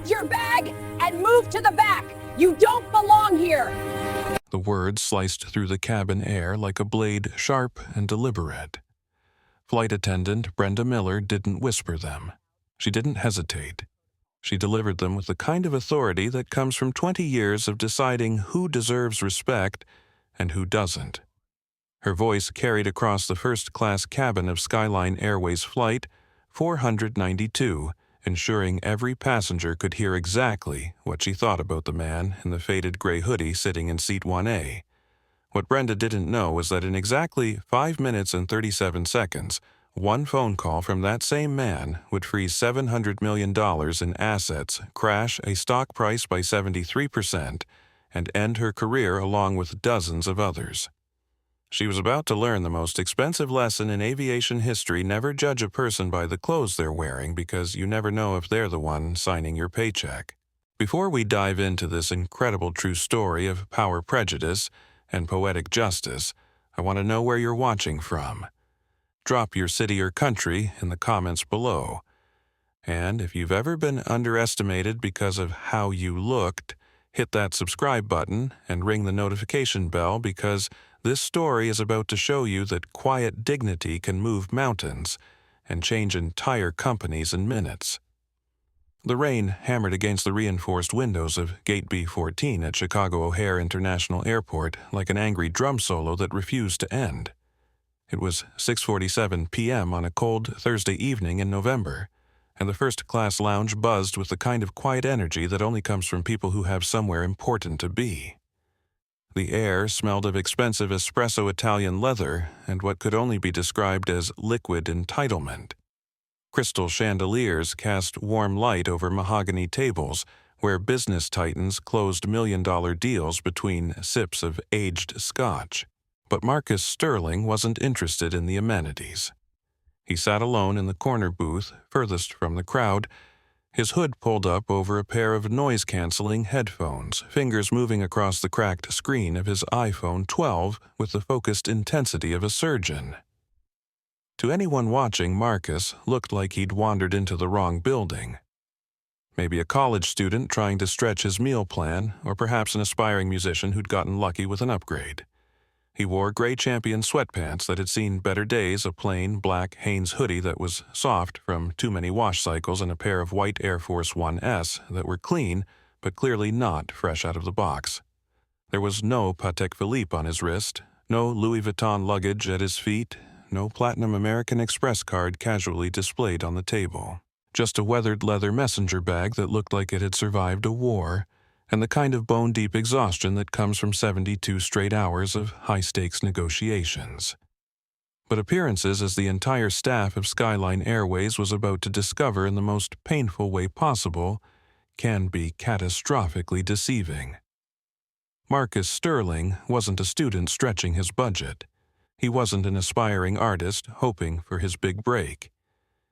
Get your bag and move to the back. You don't belong here. The words sliced through the cabin air like a blade, sharp and deliberate. Flight attendant Brenda Miller didn't whisper them. She didn't hesitate. She delivered them with the kind of authority that comes from 20 years of deciding who deserves respect and who doesn't. Her voice carried across the first-class cabin of Skyline Airways Flight 492, ensuring every passenger could hear exactly what she thought about the man in the faded gray hoodie sitting in Seat 1A. What Brenda didn't know was that in exactly 5 minutes and 37 seconds, one phone call from that same man would freeze $700 million in assets, crash a stock price by 73%, and end her career along with dozens of others. She was about to learn the most expensive lesson in aviation history: never judge a person by the clothes they're wearing, because you never know if they're the one signing your paycheck. Before we dive into this incredible true story of power prejudice and poetic justice, I want to know where you're watching from. Drop your city or country in the comments below. And if you've ever been underestimated because of how you looked, hit that subscribe button and ring the notification bell, because this story is about to show you that quiet dignity can move mountains and change entire companies in minutes. The rain hammered against the reinforced windows of Gate B-14 at Chicago O'Hare International Airport like an angry drum solo that refused to end. It was 6:47 p.m. on a cold Thursday evening in November, and the first-class lounge buzzed with the kind of quiet energy that only comes from people who have somewhere important to be. The air smelled of expensive espresso Italian leather and what could only be described as liquid entitlement. Crystal chandeliers cast warm light over mahogany tables where business titans closed million-dollar deals between sips of aged scotch. But Marcus Sterling wasn't interested in the amenities. He sat alone in the corner booth, furthest from the crowd, his hood pulled up over a pair of noise-canceling headphones, fingers moving across the cracked screen of his iPhone 12 with the focused intensity of a surgeon. To anyone watching, Marcus looked like he'd wandered into the wrong building. Maybe a college student trying to stretch his meal plan, or perhaps an aspiring musician who'd gotten lucky with an upgrade. He wore gray Champion sweatpants that had seen better days, a plain black Hanes hoodie that was soft from too many wash cycles, and a pair of white Air Force 1S that were clean but clearly not fresh out of the box. There was no Patek Philippe on his wrist, no Louis Vuitton luggage at his feet, no Platinum American Express card casually displayed on the table. Just a weathered leather messenger bag that looked like it had survived a war, and the kind of bone-deep exhaustion that comes from 72 straight hours of high-stakes negotiations. But appearances, as the entire staff of Skyline Airways was about to discover in the most painful way possible, can be catastrophically deceiving. Marcus Sterling wasn't a student stretching his budget. He wasn't an aspiring artist hoping for his big break.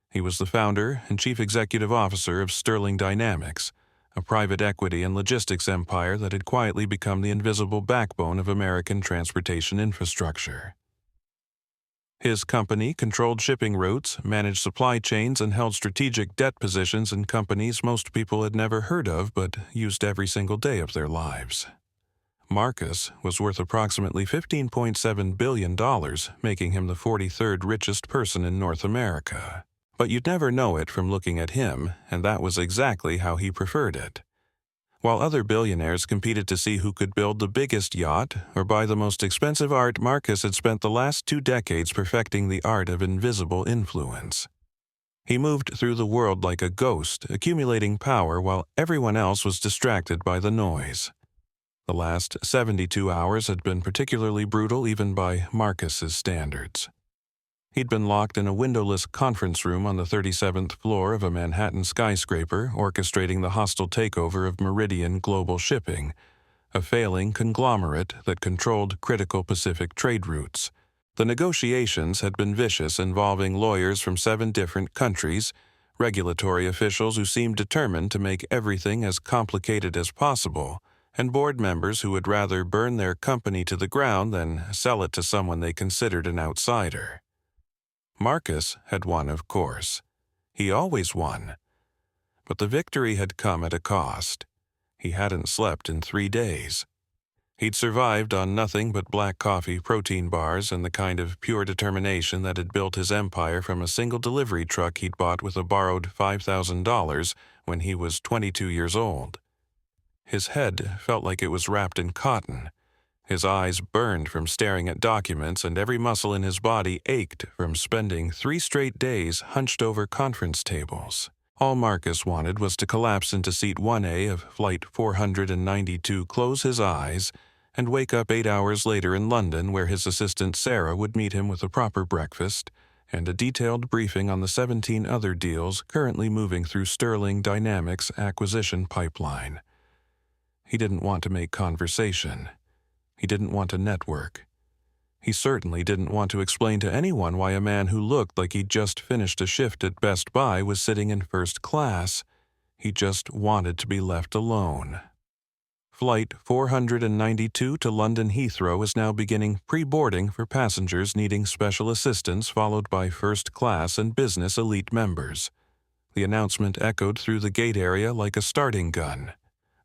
He was the founder and chief executive officer of Sterling Dynamics, a private equity and logistics empire that had quietly become the invisible backbone of American transportation infrastructure. His company controlled shipping routes, managed supply chains, and held strategic debt positions in companies most people had never heard of but used every single day of their lives. Marcus was worth approximately $15.7 billion, making him the 43rd richest person in North America. But you'd never know it from looking at him, and that was exactly how he preferred it. While other billionaires competed to see who could build the biggest yacht or buy the most expensive art, Marcus had spent the last 2 decades perfecting the art of invisible influence. He moved through the world like a ghost, accumulating power while everyone else was distracted by the noise. The last 72 hours had been particularly brutal even by Marcus's standards. He'd been locked in a windowless conference room on the 37th floor of a Manhattan skyscraper, orchestrating the hostile takeover of Meridian Global Shipping, a failing conglomerate that controlled critical Pacific trade routes. The negotiations had been vicious, involving lawyers from 7 different countries, regulatory officials who seemed determined to make everything as complicated as possible, and board members who would rather burn their company to the ground than sell it to someone they considered an outsider. Marcus had won, of course. He always won. But the victory had come at a cost. He hadn't slept in 3 days. He'd survived on nothing but black coffee, protein bars, and the kind of pure determination that had built his empire from a single delivery truck he'd bought with a borrowed $5,000 when he was 22 years old. His head felt like it was wrapped in cotton. His eyes burned from staring at documents, and every muscle in his body ached from spending 3 straight days hunched over conference tables. All Marcus wanted was to collapse into seat 1A of Flight 492, close his eyes, and wake up 8 hours later in London, where his assistant Sarah would meet him with a proper breakfast and a detailed briefing on the 17 other deals currently moving through Sterling Dynamics' acquisition pipeline. He didn't want to make conversation. He didn't want to network. He certainly didn't want to explain to anyone why a man who looked like he'd just finished a shift at Best Buy was sitting in first class. He just wanted to be left alone. Flight 492 to London Heathrow is now beginning pre-boarding for passengers needing special assistance, followed by first class and business elite members. The announcement echoed through the gate area like a starting gun.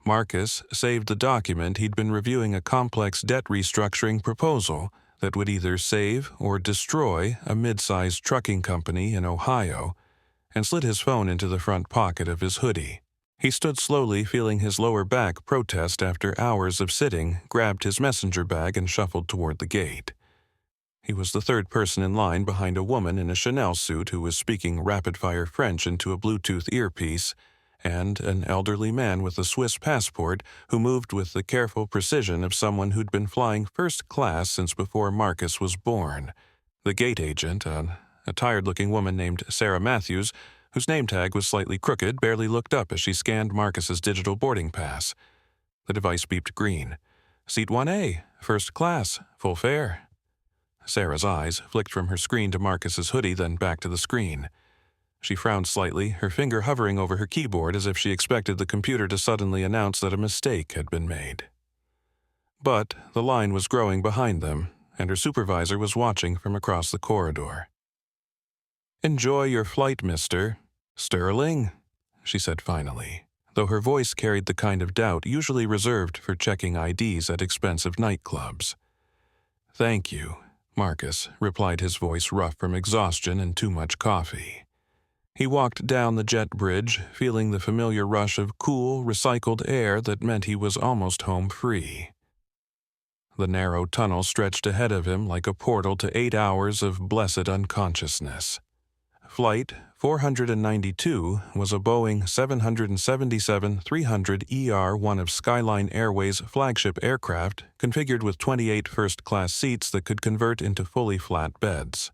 Marcus saved the document he'd been reviewing, a complex debt restructuring proposal that would either save or destroy a mid-sized trucking company in Ohio, and slid his phone into the front pocket of his hoodie. He stood slowly, feeling his lower back protest after hours of sitting, grabbed his messenger bag, and shuffled toward the gate. He was the third person in line behind a woman in a Chanel suit who was speaking rapid-fire French into a Bluetooth earpiece, and an elderly man with a Swiss passport who moved with the careful precision of someone who'd been flying first class since before Marcus was born. The gate agent, a tired-looking woman named Sarah Matthews, whose name tag was slightly crooked, barely looked up as she scanned Marcus's digital boarding pass. The device beeped green. Seat 1A, first class, full fare. Sarah's eyes flicked from her screen to Marcus's hoodie, then back to the screen. She frowned slightly, her finger hovering over her keyboard as if she expected the computer to suddenly announce that a mistake had been made. But the line was growing behind them, and her supervisor was watching from across the corridor. "Enjoy your flight, Mr. Sterling," she said finally, though her voice carried the kind of doubt usually reserved for checking IDs at expensive nightclubs. "Thank you," Marcus replied, his voice rough from exhaustion and too much coffee. He walked down the jet bridge, feeling the familiar rush of cool, recycled air that meant he was almost home free. The narrow tunnel stretched ahead of him like a portal to 8 hours of blessed unconsciousness. Flight 492 was a Boeing 777-300ER, one of Skyline Airways' flagship aircraft, configured with 28 first-class seats that could convert into fully flat beds.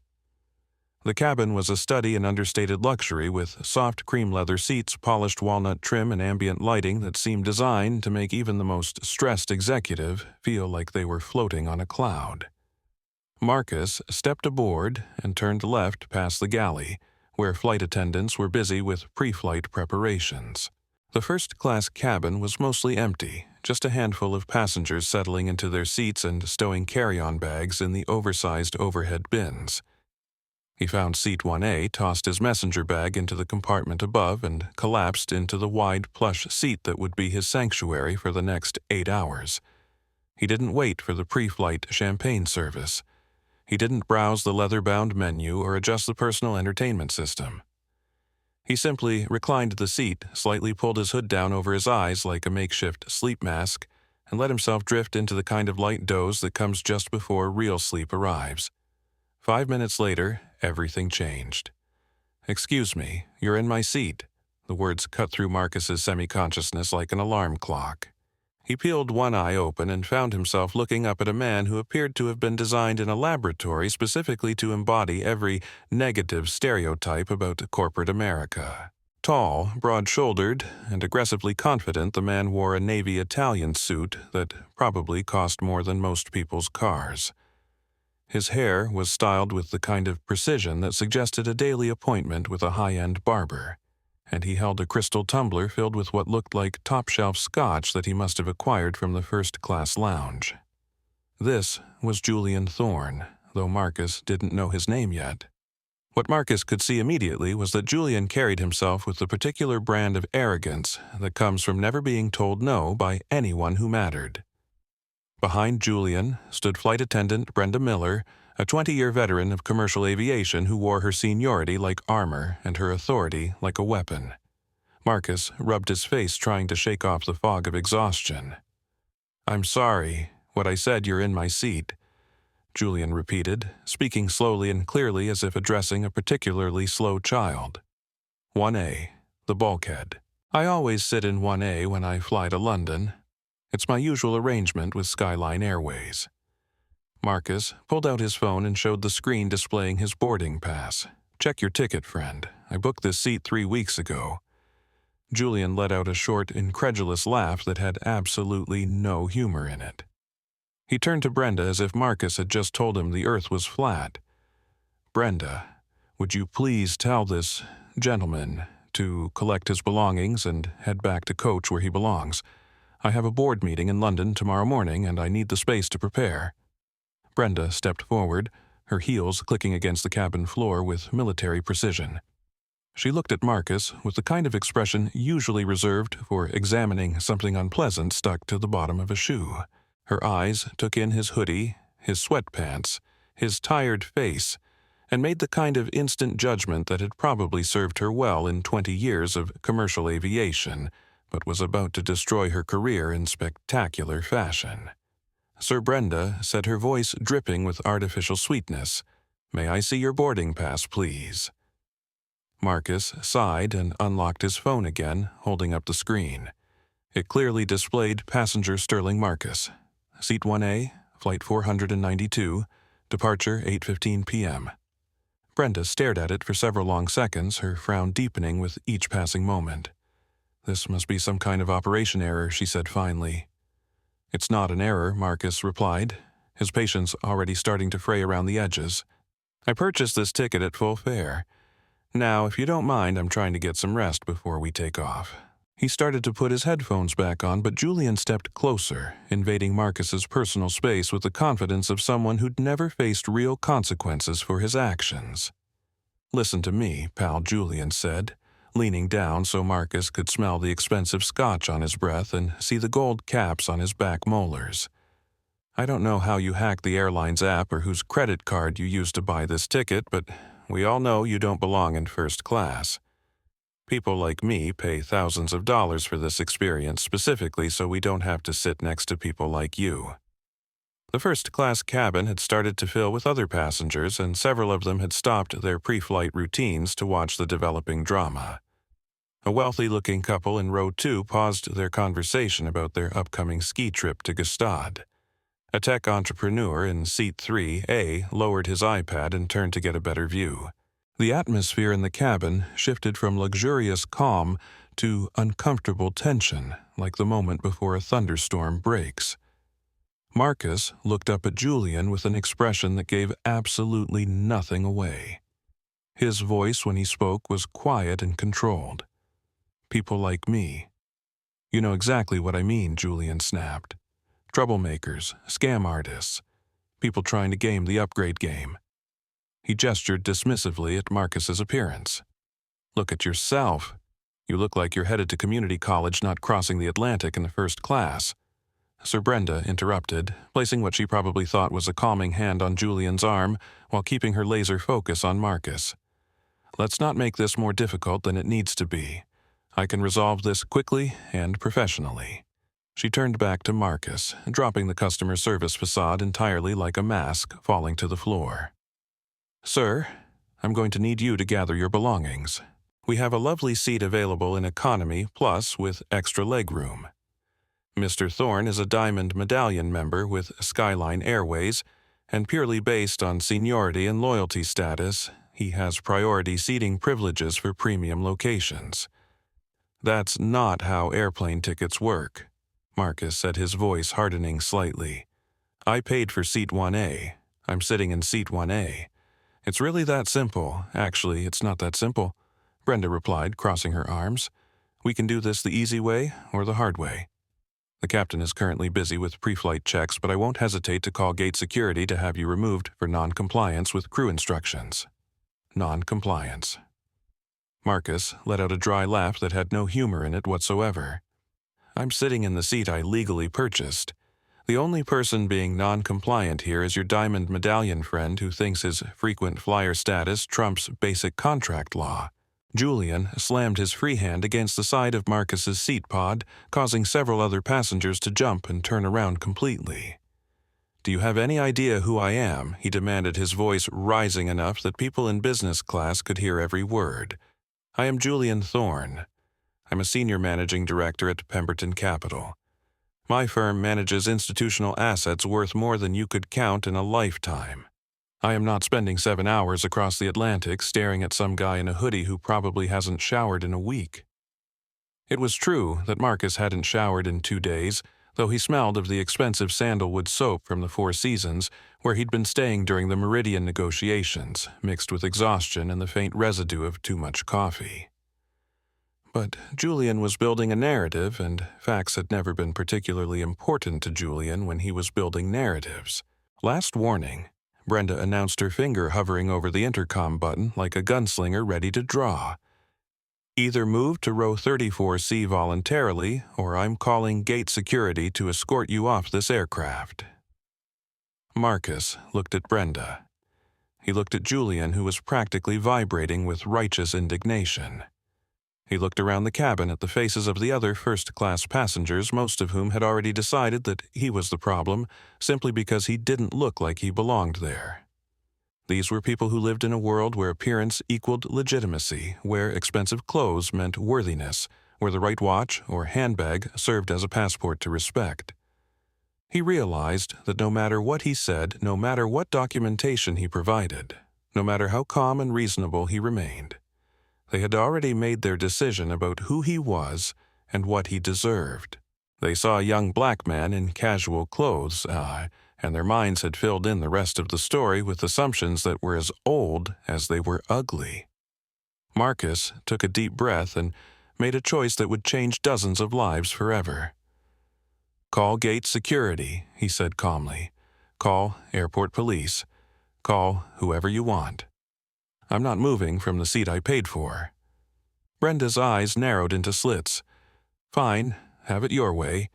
The cabin was a study in understated luxury, with soft cream leather seats, polished walnut trim, and ambient lighting that seemed designed to make even the most stressed executive feel like they were floating on a cloud. Marcus stepped aboard and turned left past the galley, where flight attendants were busy with pre-flight preparations. The first-class cabin was mostly empty, just a handful of passengers settling into their seats and stowing carry-on bags in the oversized overhead bins. He found seat 1A, tossed his messenger bag into the compartment above, and collapsed into the wide plush seat that would be his sanctuary for the next 8 hours. He didn't wait for the pre-flight champagne service. He didn't browse the leather-bound menu or adjust the personal entertainment system. He simply reclined the seat, slightly pulled his hood down over his eyes like a makeshift sleep mask, and let himself drift into the kind of light doze that comes just before real sleep arrives. 5 minutes later, everything changed. "Excuse me, you're in my seat." The words cut through Marcus's semi-consciousness like an alarm clock. He peeled one eye open and found himself looking up at a man who appeared to have been designed in a laboratory specifically to embody every negative stereotype about corporate America. Tall, broad-shouldered, and aggressively confident, the man wore a navy Italian suit that probably cost more than most people's cars. His hair was styled with the kind of precision that suggested a daily appointment with a high-end barber, and he held a crystal tumbler filled with what looked like top-shelf scotch that he must have acquired from the first-class lounge. This was Julian Thorne, though Marcus didn't know his name yet. What Marcus could see immediately was that Julian carried himself with the particular brand of arrogance that comes from never being told no by anyone who mattered. Behind Julian stood flight attendant Brenda Miller, a 20-year veteran of commercial aviation who wore her seniority like armor and her authority like a weapon. Marcus rubbed his face, trying to shake off the fog of exhaustion. "I'm sorry. What I said, you're in my seat," Julian repeated, speaking slowly and clearly as if addressing a particularly slow child. "1A, the bulkhead. I always sit in 1A when I fly to London. It's my usual arrangement with Skyline Airways." Marcus pulled out his phone and showed the screen displaying his boarding pass. "Check your ticket, friend. I booked this seat 3 weeks ago." Julian let out a short, incredulous laugh that had absolutely no humor in it. He turned to Brenda as if Marcus had just told him the earth was flat. "Brenda, would you please tell this gentleman to collect his belongings and head back to coach where he belongs? I have a board meeting in London tomorrow morning and I need the space to prepare." Brenda stepped forward, her heels clicking against the cabin floor with military precision. She looked at Marcus with the kind of expression usually reserved for examining something unpleasant stuck to the bottom of a shoe. Her eyes took in his hoodie, his sweatpants, his tired face, and made the kind of instant judgment that had probably served her well in 20 years of commercial aviation, but was about to destroy her career in spectacular fashion. "Sir Brenda," said her voice dripping with artificial sweetness, "may I see your boarding pass, please?" Marcus sighed and unlocked his phone again, holding up the screen. It clearly displayed passenger Sterling Marcus. Seat 1A, flight 492, departure 8:15 p.m. Brenda stared at it for several long seconds, her frown deepening with each passing moment. "This must be some kind of operation error," she said finally. "It's not an error," Marcus replied, his patience already starting to fray around the edges. "I purchased this ticket at full fare. Now, if you don't mind, I'm trying to get some rest before we take off." He started to put his headphones back on, but Julian stepped closer, invading Marcus's personal space with the confidence of someone who'd never faced real consequences for his actions. "Listen to me, pal," Julian said, leaning down so Marcus could smell the expensive scotch on his breath and see the gold caps on his back molars. "I don't know how you hacked the airline's app or whose credit card you used to buy this ticket, but we all know you don't belong in first class. People like me pay thousands of dollars for this experience specifically so we don't have to sit next to people like you." The first-class cabin had started to fill with other passengers, and several of them had stopped their pre-flight routines to watch the developing drama. A wealthy-looking couple in row 2 paused their conversation about their upcoming ski trip to Gstaad. A tech entrepreneur in seat 3A lowered his iPad and turned to get a better view. The atmosphere in the cabin shifted from luxurious calm to uncomfortable tension, like the moment before a thunderstorm breaks. Marcus looked up at Julian with an expression that gave absolutely nothing away. His voice when he spoke was quiet and controlled. "People like me." "You know exactly what I mean," Julian snapped. "Troublemakers, scam artists, people trying to game the upgrade game." He gestured dismissively at Marcus's appearance. "Look at yourself. You look like you're headed to community college, not crossing the Atlantic in the first class." Sir Brenda interrupted, placing what she probably thought was a calming hand on Julian's arm while keeping her laser focus on Marcus. "Let's not make this more difficult than it needs to be. I can resolve this quickly and professionally." She turned back to Marcus, dropping the customer service facade entirely like a mask falling to the floor. "Sir, I'm going to need you to gather your belongings. We have a lovely seat available in economy plus with extra legroom. Mr. Thorne is a Diamond Medallion member with Skyline Airways, and purely based on seniority and loyalty status, he has priority seating privileges for premium locations. That's not how airplane tickets work," Marcus said, his voice hardening slightly. "I paid for seat 1A. I'm sitting in seat 1A. It's really that simple. Actually, it's not that simple," Brenda replied, crossing her arms. "We can do this the easy way or the hard way. The captain is currently busy with pre-flight checks, but I won't hesitate to call gate security to have you removed for non-compliance with crew instructions." non-compliance. Marcus let out a dry laugh that had no humor in it whatsoever. I'm sitting in the seat I legally purchased. The only person being non-compliant here is your diamond medallion friend who thinks his frequent flyer status trumps basic contract law. Julian slammed his free hand against the side of Marcus's seat pod, causing several other passengers to jump and turn around completely. Do you have any idea who I am? He demanded, his voice rising enough that people in business class could hear every word. I am Julian Thorne. I'm a senior managing director at Pemberton Capital. My firm manages institutional assets worth more than you could count in a lifetime. I am not spending 7 hours across the Atlantic staring at some guy in a hoodie who probably hasn't showered in a week. It was true that Marcus hadn't showered in 2 days, though he smelled of the expensive sandalwood soap from the Four Seasons, where he'd been staying during the Meridian negotiations, mixed with exhaustion and the faint residue of too much coffee. But Julian was building a narrative, and facts had never been particularly important to Julian when he was building narratives. Last warning, Brenda announced, her finger hovering over the intercom button like a gunslinger ready to draw. Either move to row 34C voluntarily, or I'm calling gate security to escort you off this aircraft. Marcus looked at Brenda. He looked at Julian, who was practically vibrating with righteous indignation. He looked around the cabin at the faces of the other first-class passengers, most of whom had already decided that he was the problem, simply because he didn't look like he belonged there. These were people who lived in a world where appearance equaled legitimacy, where expensive clothes meant worthiness, where the right watch or handbag served as a passport to respect. He realized that no matter what he said, no matter what documentation he provided, no matter how calm and reasonable he remained, they had already made their decision about who he was and what he deserved. They saw a young black man in casual clothes, and their minds had filled in the rest of the story with assumptions that were as old as they were ugly. Marcus took a deep breath and made a choice that would change dozens of lives forever. Call gate security, he said calmly. Call airport police. Call whoever you want. I'm not moving from the seat I paid for. Brenda's eyes narrowed into slits. Fine, have it your way.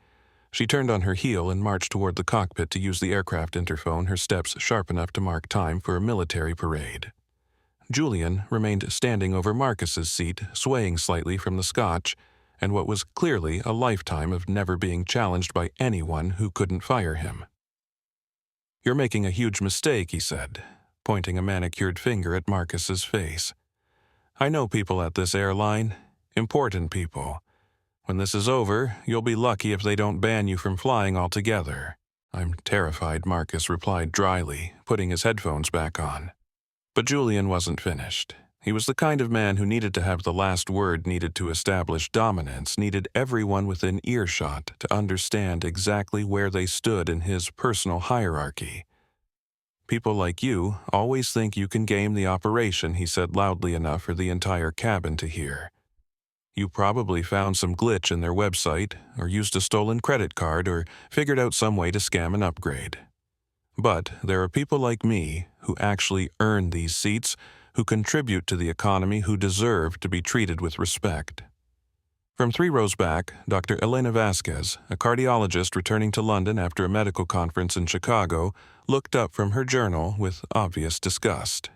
She turned on her heel and marched toward the cockpit to use the aircraft interphone, her steps sharp enough to mark time for a military parade. Julian remained standing over Marcus's seat, swaying slightly from the scotch, and what was clearly a lifetime of never being challenged by anyone who couldn't fire him. You're making a huge mistake, he said, pointing a manicured finger at Marcus's face. I know people at this airline, important people. When this is over, you'll be lucky if they don't ban you from flying altogether. I'm terrified, Marcus replied dryly, putting his headphones back on. But Julian wasn't finished. He was the kind of man who needed to have the last word, needed to establish dominance, needed everyone within earshot to understand exactly where they stood in his personal hierarchy. People like you always think you can game the operation, he said loudly enough for the entire cabin to hear. You probably found some glitch in their website, or used a stolen credit card, or figured out some way to scam an upgrade. But there are people like me who actually earn these seats, who contribute to the economy, who deserve to be treated with respect. From 3 rows back, Dr. Elena Vasquez, a cardiologist returning to London after a medical conference in Chicago, looked up from her journal with obvious disgust.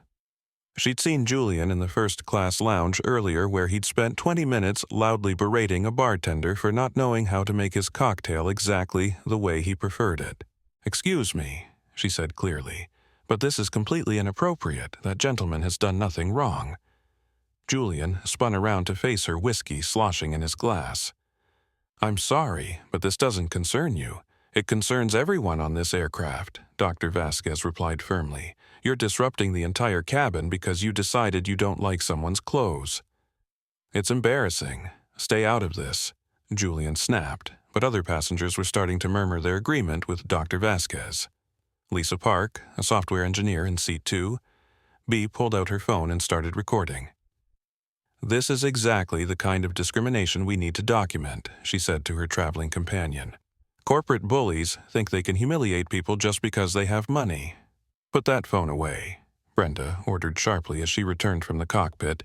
She'd seen Julian in the first-class lounge earlier, where he'd spent 20 minutes loudly berating a bartender for not knowing how to make his cocktail exactly the way he preferred it. "Excuse me," she said clearly, "but this is completely inappropriate. That gentleman has done nothing wrong." Julian spun around to face her, whiskey sloshing in his glass. "I'm sorry, but this doesn't concern you. It concerns everyone on this aircraft," Dr. Vasquez replied firmly. "You're disrupting the entire cabin because you decided you don't like someone's clothes." "It's embarrassing. Stay out of this," Julian snapped, but other passengers were starting to murmur their agreement with Dr. Vasquez. Lisa Park, a software engineer in seat 2, B pulled out her phone and started recording. "This is exactly the kind of discrimination we need to document," she said to her traveling companion. "Corporate bullies think they can humiliate people just because they have money. Put that phone away." Brenda ordered sharply as she returned from the cockpit.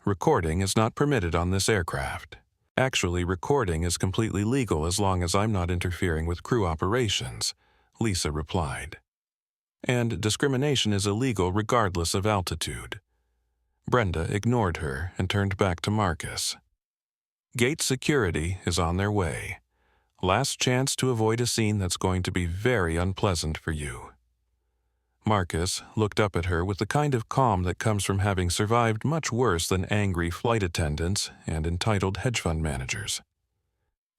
"Recording is not permitted on this aircraft. Actually, recording is completely legal as long as I'm not interfering with crew operations," Lisa replied. "And discrimination is illegal regardless of altitude." Brenda ignored her and turned back to Marcus. "Gate security is on their way. Last chance to avoid a scene that's going to be very unpleasant for you." Marcus looked up at her with the kind of calm that comes from having survived much worse than angry flight attendants and entitled hedge fund managers.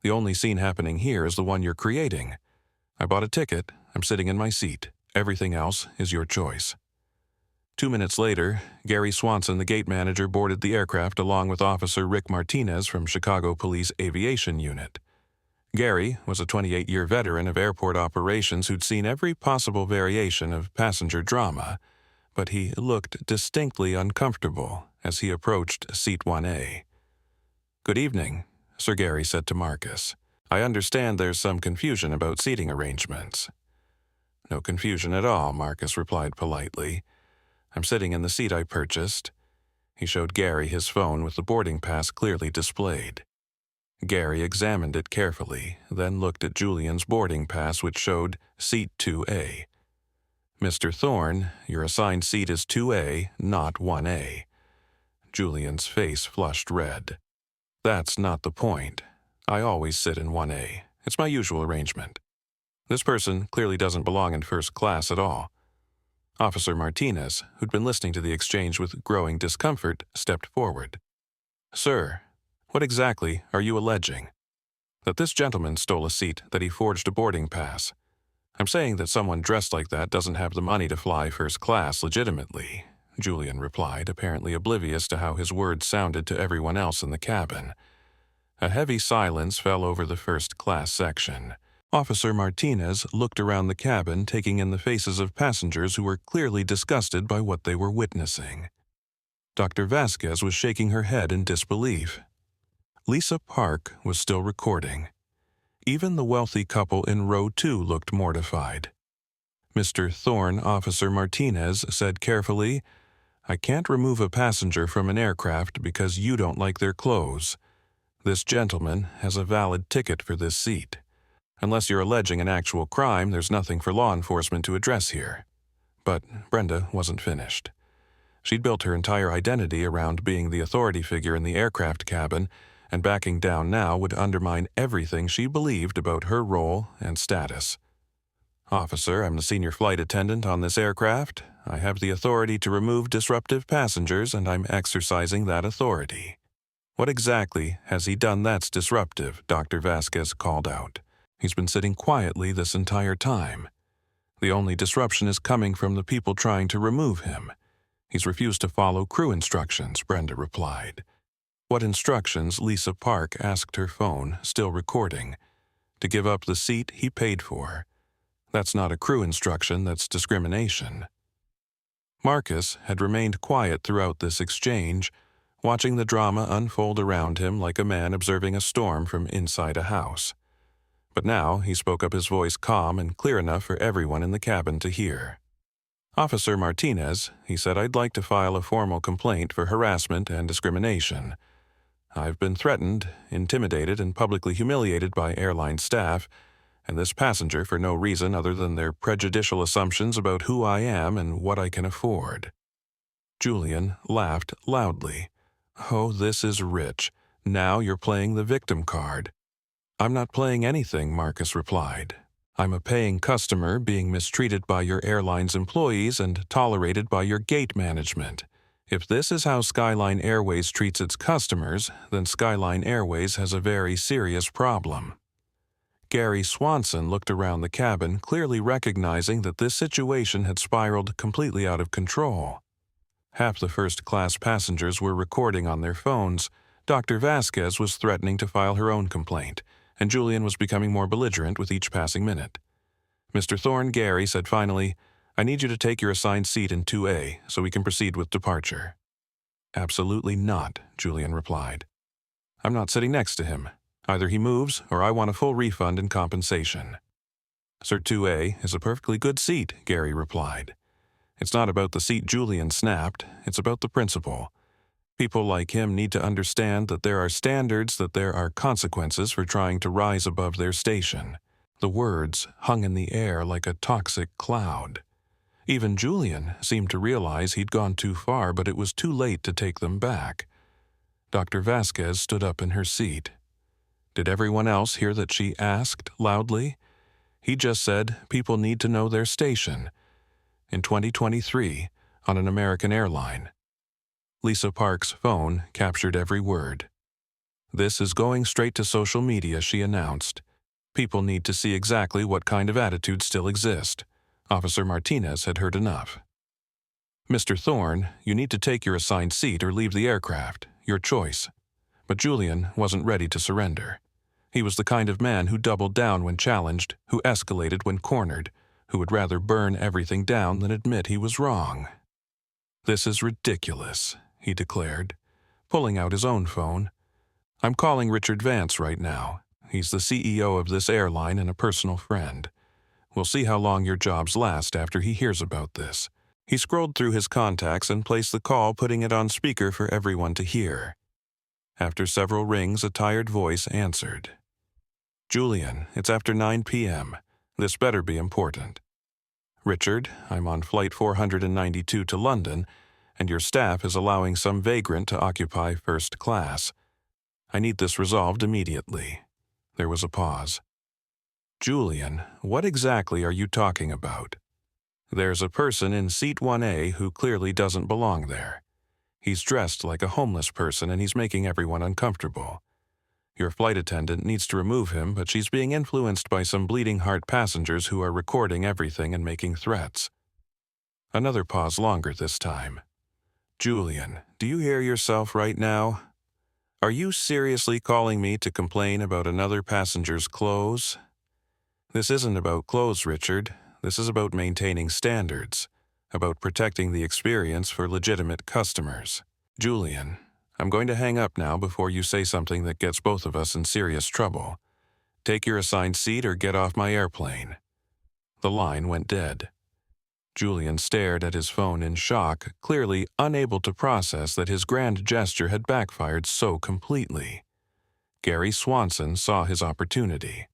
"The only scene happening here is the one you're creating. I bought a ticket. I'm sitting in my seat. Everything else is your choice." 2 minutes later, Gary Swanson, the gate manager, boarded the aircraft along with Officer Rick Martinez from Chicago Police Aviation Unit. Gary was a 28-year veteran of airport operations who'd seen every possible variation of passenger drama, but he looked distinctly uncomfortable as he approached Seat 1A. "Good evening," Sir Gary said to Marcus. "I understand there's some confusion about seating arrangements." "No confusion at all," Marcus replied politely. "I'm sitting in the seat I purchased." He showed Gary his phone with the boarding pass clearly displayed. Gary examined it carefully, then looked at Julian's boarding pass, which showed Seat 2A. "Mr. Thorne, your assigned seat is 2A, not 1A. Julian's face flushed red. "That's not the point. I always sit in 1A. It's my usual arrangement. This person clearly doesn't belong in first class at all." Officer Martinez, who'd been listening to the exchange with growing discomfort, stepped forward. "Sir, what exactly are you alleging?" "That this gentleman stole a seat, that he forged a boarding pass. I'm saying that someone dressed like that doesn't have the money to fly first class legitimately," Julian replied, apparently oblivious to how his words sounded to everyone else in the cabin. A heavy silence fell over the first class section. Officer Martinez looked around the cabin, taking in the faces of passengers who were clearly disgusted by what they were witnessing. Dr. Vasquez was shaking her head in disbelief. Lisa Park was still recording. Even the wealthy couple in row 2 looked mortified. Mr. Thorne, Officer Martinez, said carefully, "I can't remove a passenger from an aircraft because you don't like their clothes. This gentleman has a valid ticket for this seat. Unless you're alleging an actual crime, there's nothing for law enforcement to address here." But Brenda wasn't finished. She'd built her entire identity around being the authority figure in the aircraft cabin, and backing down now would undermine everything she believed about her role and status. "Officer, I'm the senior flight attendant on this aircraft. I have the authority to remove disruptive passengers, and I'm exercising that authority." "What exactly has he done that's disruptive?" Dr. Vasquez called out. "He's been sitting quietly this entire time. The only disruption is coming from the people trying to remove him. He's refused to follow crew instructions," Brenda replied. "What instructions?" Lisa Park asked her phone, still recording. "To give up the seat he paid for. That's not a crew instruction, that's discrimination." Marcus had remained quiet throughout this exchange, watching the drama unfold around him like a man observing a storm from inside a house. But now he spoke up, his voice calm and clear enough for everyone in the cabin to hear. "Officer Martinez," he said, "I'd like to file a formal complaint for harassment and discrimination. I've been threatened, intimidated, and publicly humiliated by airline staff, and this passenger for no reason other than their prejudicial assumptions about who I am and what I can afford." Julian laughed loudly. "Oh, this is rich. Now you're playing the victim card." "I'm not playing anything," Marcus replied. "I'm a paying customer being mistreated by your airline's employees and tolerated by your gate management. If this is how Skyline Airways treats its customers, then Skyline Airways has a very serious problem." Gary Swanson looked around the cabin, clearly recognizing that this situation had spiraled completely out of control. Half the first-class passengers were recording on their phones. Dr. Vasquez was threatening to file her own complaint, and Julian was becoming more belligerent with each passing minute. "Mr. Thorne," Gary said finally, "I need you to take your assigned seat in 2A so we can proceed with departure." "Absolutely not," Julian replied. "I'm not sitting next to him. Either he moves or I want a full refund and compensation." "Sir, 2A is a perfectly good seat," Gary replied. It's not about the seat Julian snapped, it's about the principle. People like him need to understand that there are standards, that there are consequences for trying to rise above their station. The words hung in the air like a toxic cloud. Even Julian seemed to realize he'd gone too far, but it was too late to take them back. Dr. Vasquez stood up in her seat. Did everyone else hear that she asked loudly? He just said people need to know their station. In 2023, on an American airline. Lisa Park's phone captured every word. "This is going straight to social media," she announced. "People need to see exactly what kind of attitudes still exist." Officer Martinez had heard enough. "Mr. Thorne, you need to take your assigned seat or leave the aircraft. Your choice." But Julian wasn't ready to surrender. He was the kind of man who doubled down when challenged, who escalated when cornered, who would rather burn everything down than admit he was wrong. "This is ridiculous," he declared, pulling out his own phone. "I'm calling Richard Vance right now. He's the CEO of this airline and a personal friend. We'll see how long your jobs last after he hears about this." He scrolled through his contacts and placed the call, putting it on speaker for everyone to hear. After several rings, a tired voice answered. "Julian, it's after 9 p.m. This better be important. Richard, I'm on Flight 492 to London, and your staff is allowing some vagrant to occupy first class. I need this resolved immediately." There was a pause. "Julian, what exactly are you talking about?" "There's a person in seat 1A who clearly doesn't belong there. He's dressed like a homeless person and he's making everyone uncomfortable. Your flight attendant needs to remove him, but she's being influenced by some bleeding heart passengers who are recording everything and making threats." Another pause, longer this time. "Julian, do you hear yourself right now? Are you seriously calling me to complain about another passenger's clothes? This isn't about clothes, Richard. This is about maintaining standards, about protecting the experience for legitimate customers. Julian, I'm going to hang up now before you say something that gets both of us in serious trouble. Take your assigned seat or get off my airplane." The line went dead. Julian stared at his phone in shock, clearly unable to process that his grand gesture had backfired so completely. Gary Swanson saw his opportunity.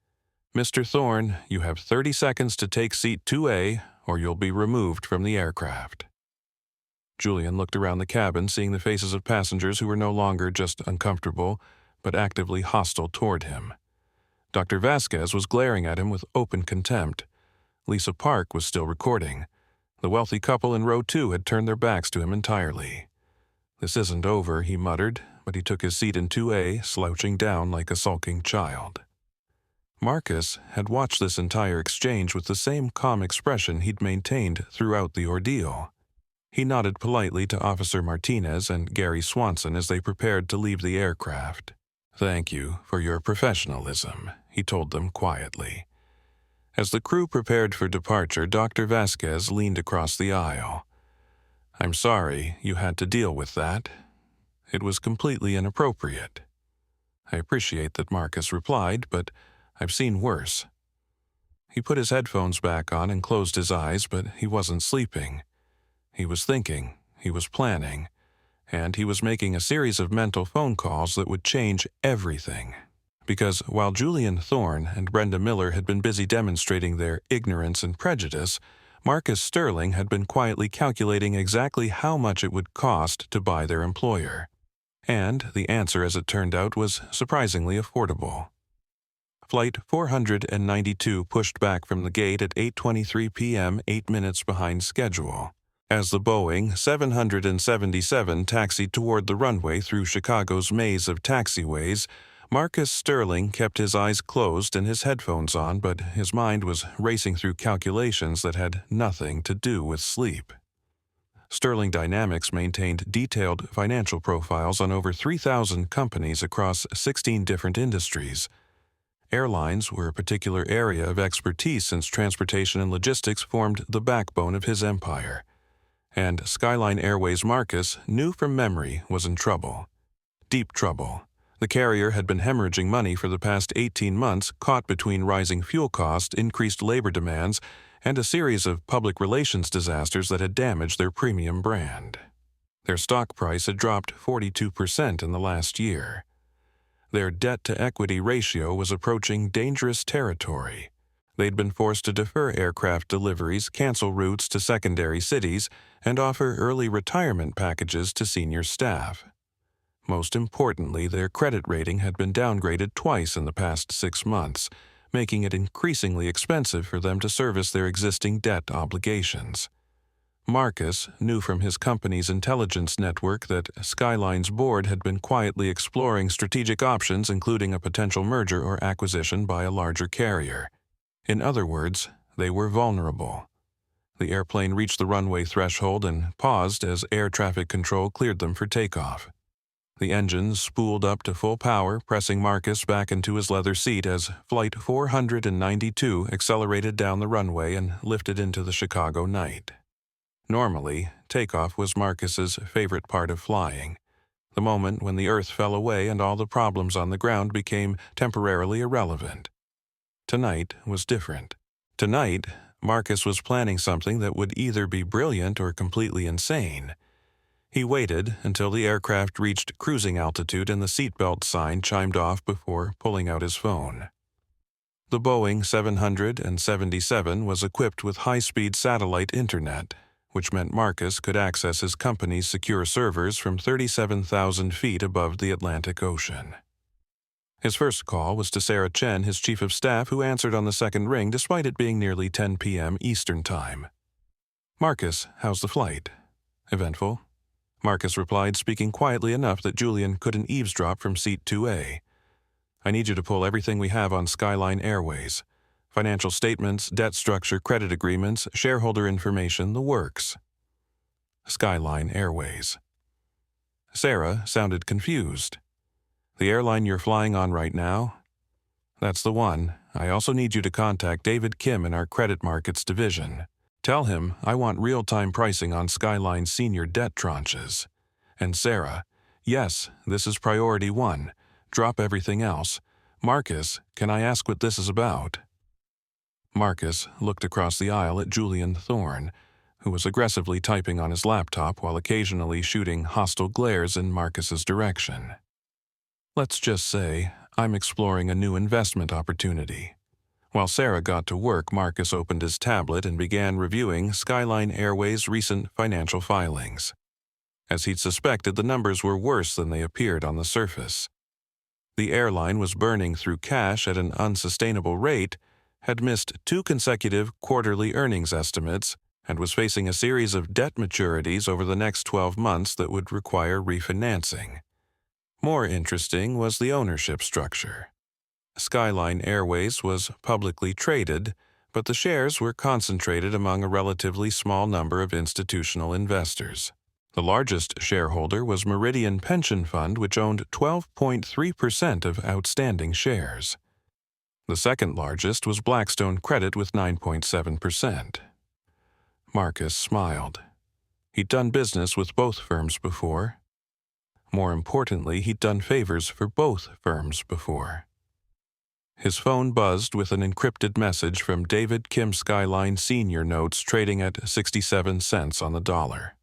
"Mr. Thorne, you have 30 seconds to take seat 2A, or you'll be removed from the aircraft." Julian looked around the cabin, seeing the faces of passengers who were no longer just uncomfortable, but actively hostile toward him. Dr. Vasquez was glaring at him with open contempt. Lisa Park was still recording. The wealthy couple in row 2 had turned their backs to him entirely. "This isn't over," he muttered, but he took his seat in 2A, slouching down like a sulking child. Marcus had watched this entire exchange with the same calm expression he'd maintained throughout the ordeal. He nodded politely to Officer Martinez and Gary Swanson as they prepared to leave the aircraft. "Thank you for your professionalism," he told them quietly. As the crew prepared for departure, Dr. Vasquez leaned across the aisle. "I'm sorry you had to deal with that. It was completely inappropriate." "I appreciate that," Marcus replied, "but I've seen worse." He put his headphones back on and closed his eyes, but he wasn't sleeping. He was thinking, he was planning, and he was making a series of mental phone calls that would change everything. Because while Julian Thorne and Brenda Miller had been busy demonstrating their ignorance and prejudice, Marcus Sterling had been quietly calculating exactly how much it would cost to buy their employer. And the answer, as it turned out, was surprisingly affordable. Flight 492 pushed back from the gate at 8:23 p.m., 8 minutes behind schedule. As the Boeing 777 taxied toward the runway through Chicago's maze of taxiways, Marcus Sterling kept his eyes closed and his headphones on, but his mind was racing through calculations that had nothing to do with sleep. Sterling Dynamics maintained detailed financial profiles on over 3,000 companies across 16 different industries. Airlines were a particular area of expertise since transportation and logistics formed the backbone of his empire. And Skyline Airways Marcus knew from memory was in trouble. Deep trouble. The carrier had been hemorrhaging money for the past 18 months, caught between rising fuel costs, increased labor demands, and a series of public relations disasters that had damaged their premium brand. Their stock price had dropped 42% in the last year. Their debt-to-equity ratio was approaching dangerous territory. They'd been forced to defer aircraft deliveries, cancel routes to secondary cities, and offer early retirement packages to senior staff. Most importantly, their credit rating had been downgraded twice in the past 6 months, making it increasingly expensive for them to service their existing debt obligations. Marcus knew from his company's intelligence network that Skyline's board had been quietly exploring strategic options, including a potential merger or acquisition by a larger carrier. In other words, they were vulnerable. The airplane reached the runway threshold and paused as air traffic control cleared them for takeoff. The engines spooled up to full power, pressing Marcus back into his leather seat as Flight 492 accelerated down the runway and lifted into the Chicago night. Normally, takeoff was Marcus's favorite part of flying, the moment when the earth fell away and all the problems on the ground became temporarily irrelevant. Tonight was different. Tonight, Marcus was planning something that would either be brilliant or completely insane. He waited until the aircraft reached cruising altitude and the seatbelt sign chimed off before pulling out his phone. The Boeing 777 was equipped with high-speed satellite internet, which meant Marcus could access his company's secure servers from 37,000 feet above the Atlantic Ocean. His first call was to Sarah Chen, his chief of staff, who answered on the second ring despite it being nearly 10 p.m. Eastern Time. "Marcus, how's the flight?" "Eventful." Marcus replied, speaking quietly enough that Julian couldn't eavesdrop from seat 2A. "I need you to pull everything we have on Skyline Airways. Financial statements, debt structure, credit agreements, shareholder information, the works." Skyline Airways. Sarah sounded confused. "The airline you're flying on right now?" "That's the one. I also need you to contact David Kim in our credit markets division. Tell him I want real-time pricing on Skyline's senior debt tranches." And Sarah, "Yes, this is priority 1. Drop everything else. Marcus, can I ask what this is about?" Marcus looked across the aisle at Julian Thorne, who was aggressively typing on his laptop while occasionally shooting hostile glares in Marcus's direction. "Let's just say I'm exploring a new investment opportunity." While Sarah got to work, Marcus opened his tablet and began reviewing Skyline Airways' recent financial filings. As he'd suspected, the numbers were worse than they appeared on the surface. The airline was burning through cash at an unsustainable rate, had missed 2 consecutive quarterly earnings estimates, and was facing a series of debt maturities over the next 12 months that would require refinancing. More interesting was the ownership structure. Skyline Airways was publicly traded, but the shares were concentrated among a relatively small number of institutional investors. The largest shareholder was Meridian Pension Fund, which owned 12.3% of outstanding shares. The second largest was Blackstone Credit with 9.7%. Marcus smiled. He'd done business with both firms before. More importantly, he'd done favors for both firms before. His phone buzzed with an encrypted message from David Kim. Skyline Senior notes trading at 67 cents on the dollar.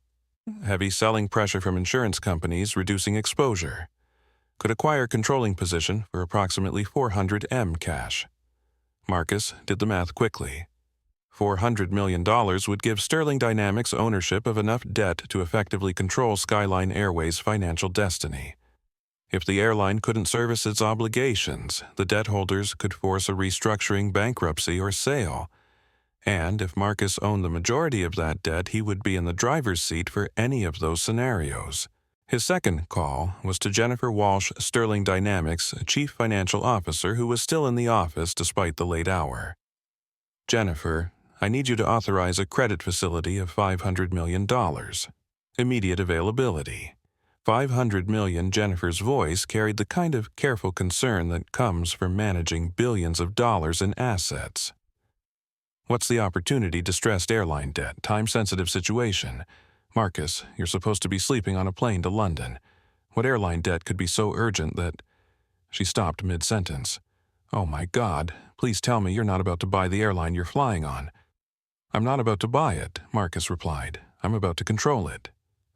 Heavy selling pressure from insurance companies reducing exposure. Could acquire controlling position for approximately $400 million cash. Marcus did the math quickly. $400 million would give Sterling Dynamics ownership of enough debt to effectively control Skyline Airways' financial destiny. If the airline couldn't service its obligations, the debt holders could force a restructuring, bankruptcy, or sale. And if Marcus owned the majority of that debt, he would be in the driver's seat for any of those scenarios. His second call was to Jennifer Walsh, Sterling Dynamics' Chief Financial Officer, who was still in the office despite the late hour. "Jennifer, I need you to authorize a credit facility of $500 million. Immediate availability." $500 million. Jennifer's voice carried the kind of careful concern that comes from managing billions of dollars in assets. "What's the opportunity? Distressed airline debt, time-sensitive situation. Marcus, you're supposed to be sleeping on a plane to London. What airline debt could be so urgent that—" She stopped mid-sentence. "Oh my God, please tell me you're not about to buy the airline you're flying on." I'm not about to buy it, Marcus replied. I'm about to control it.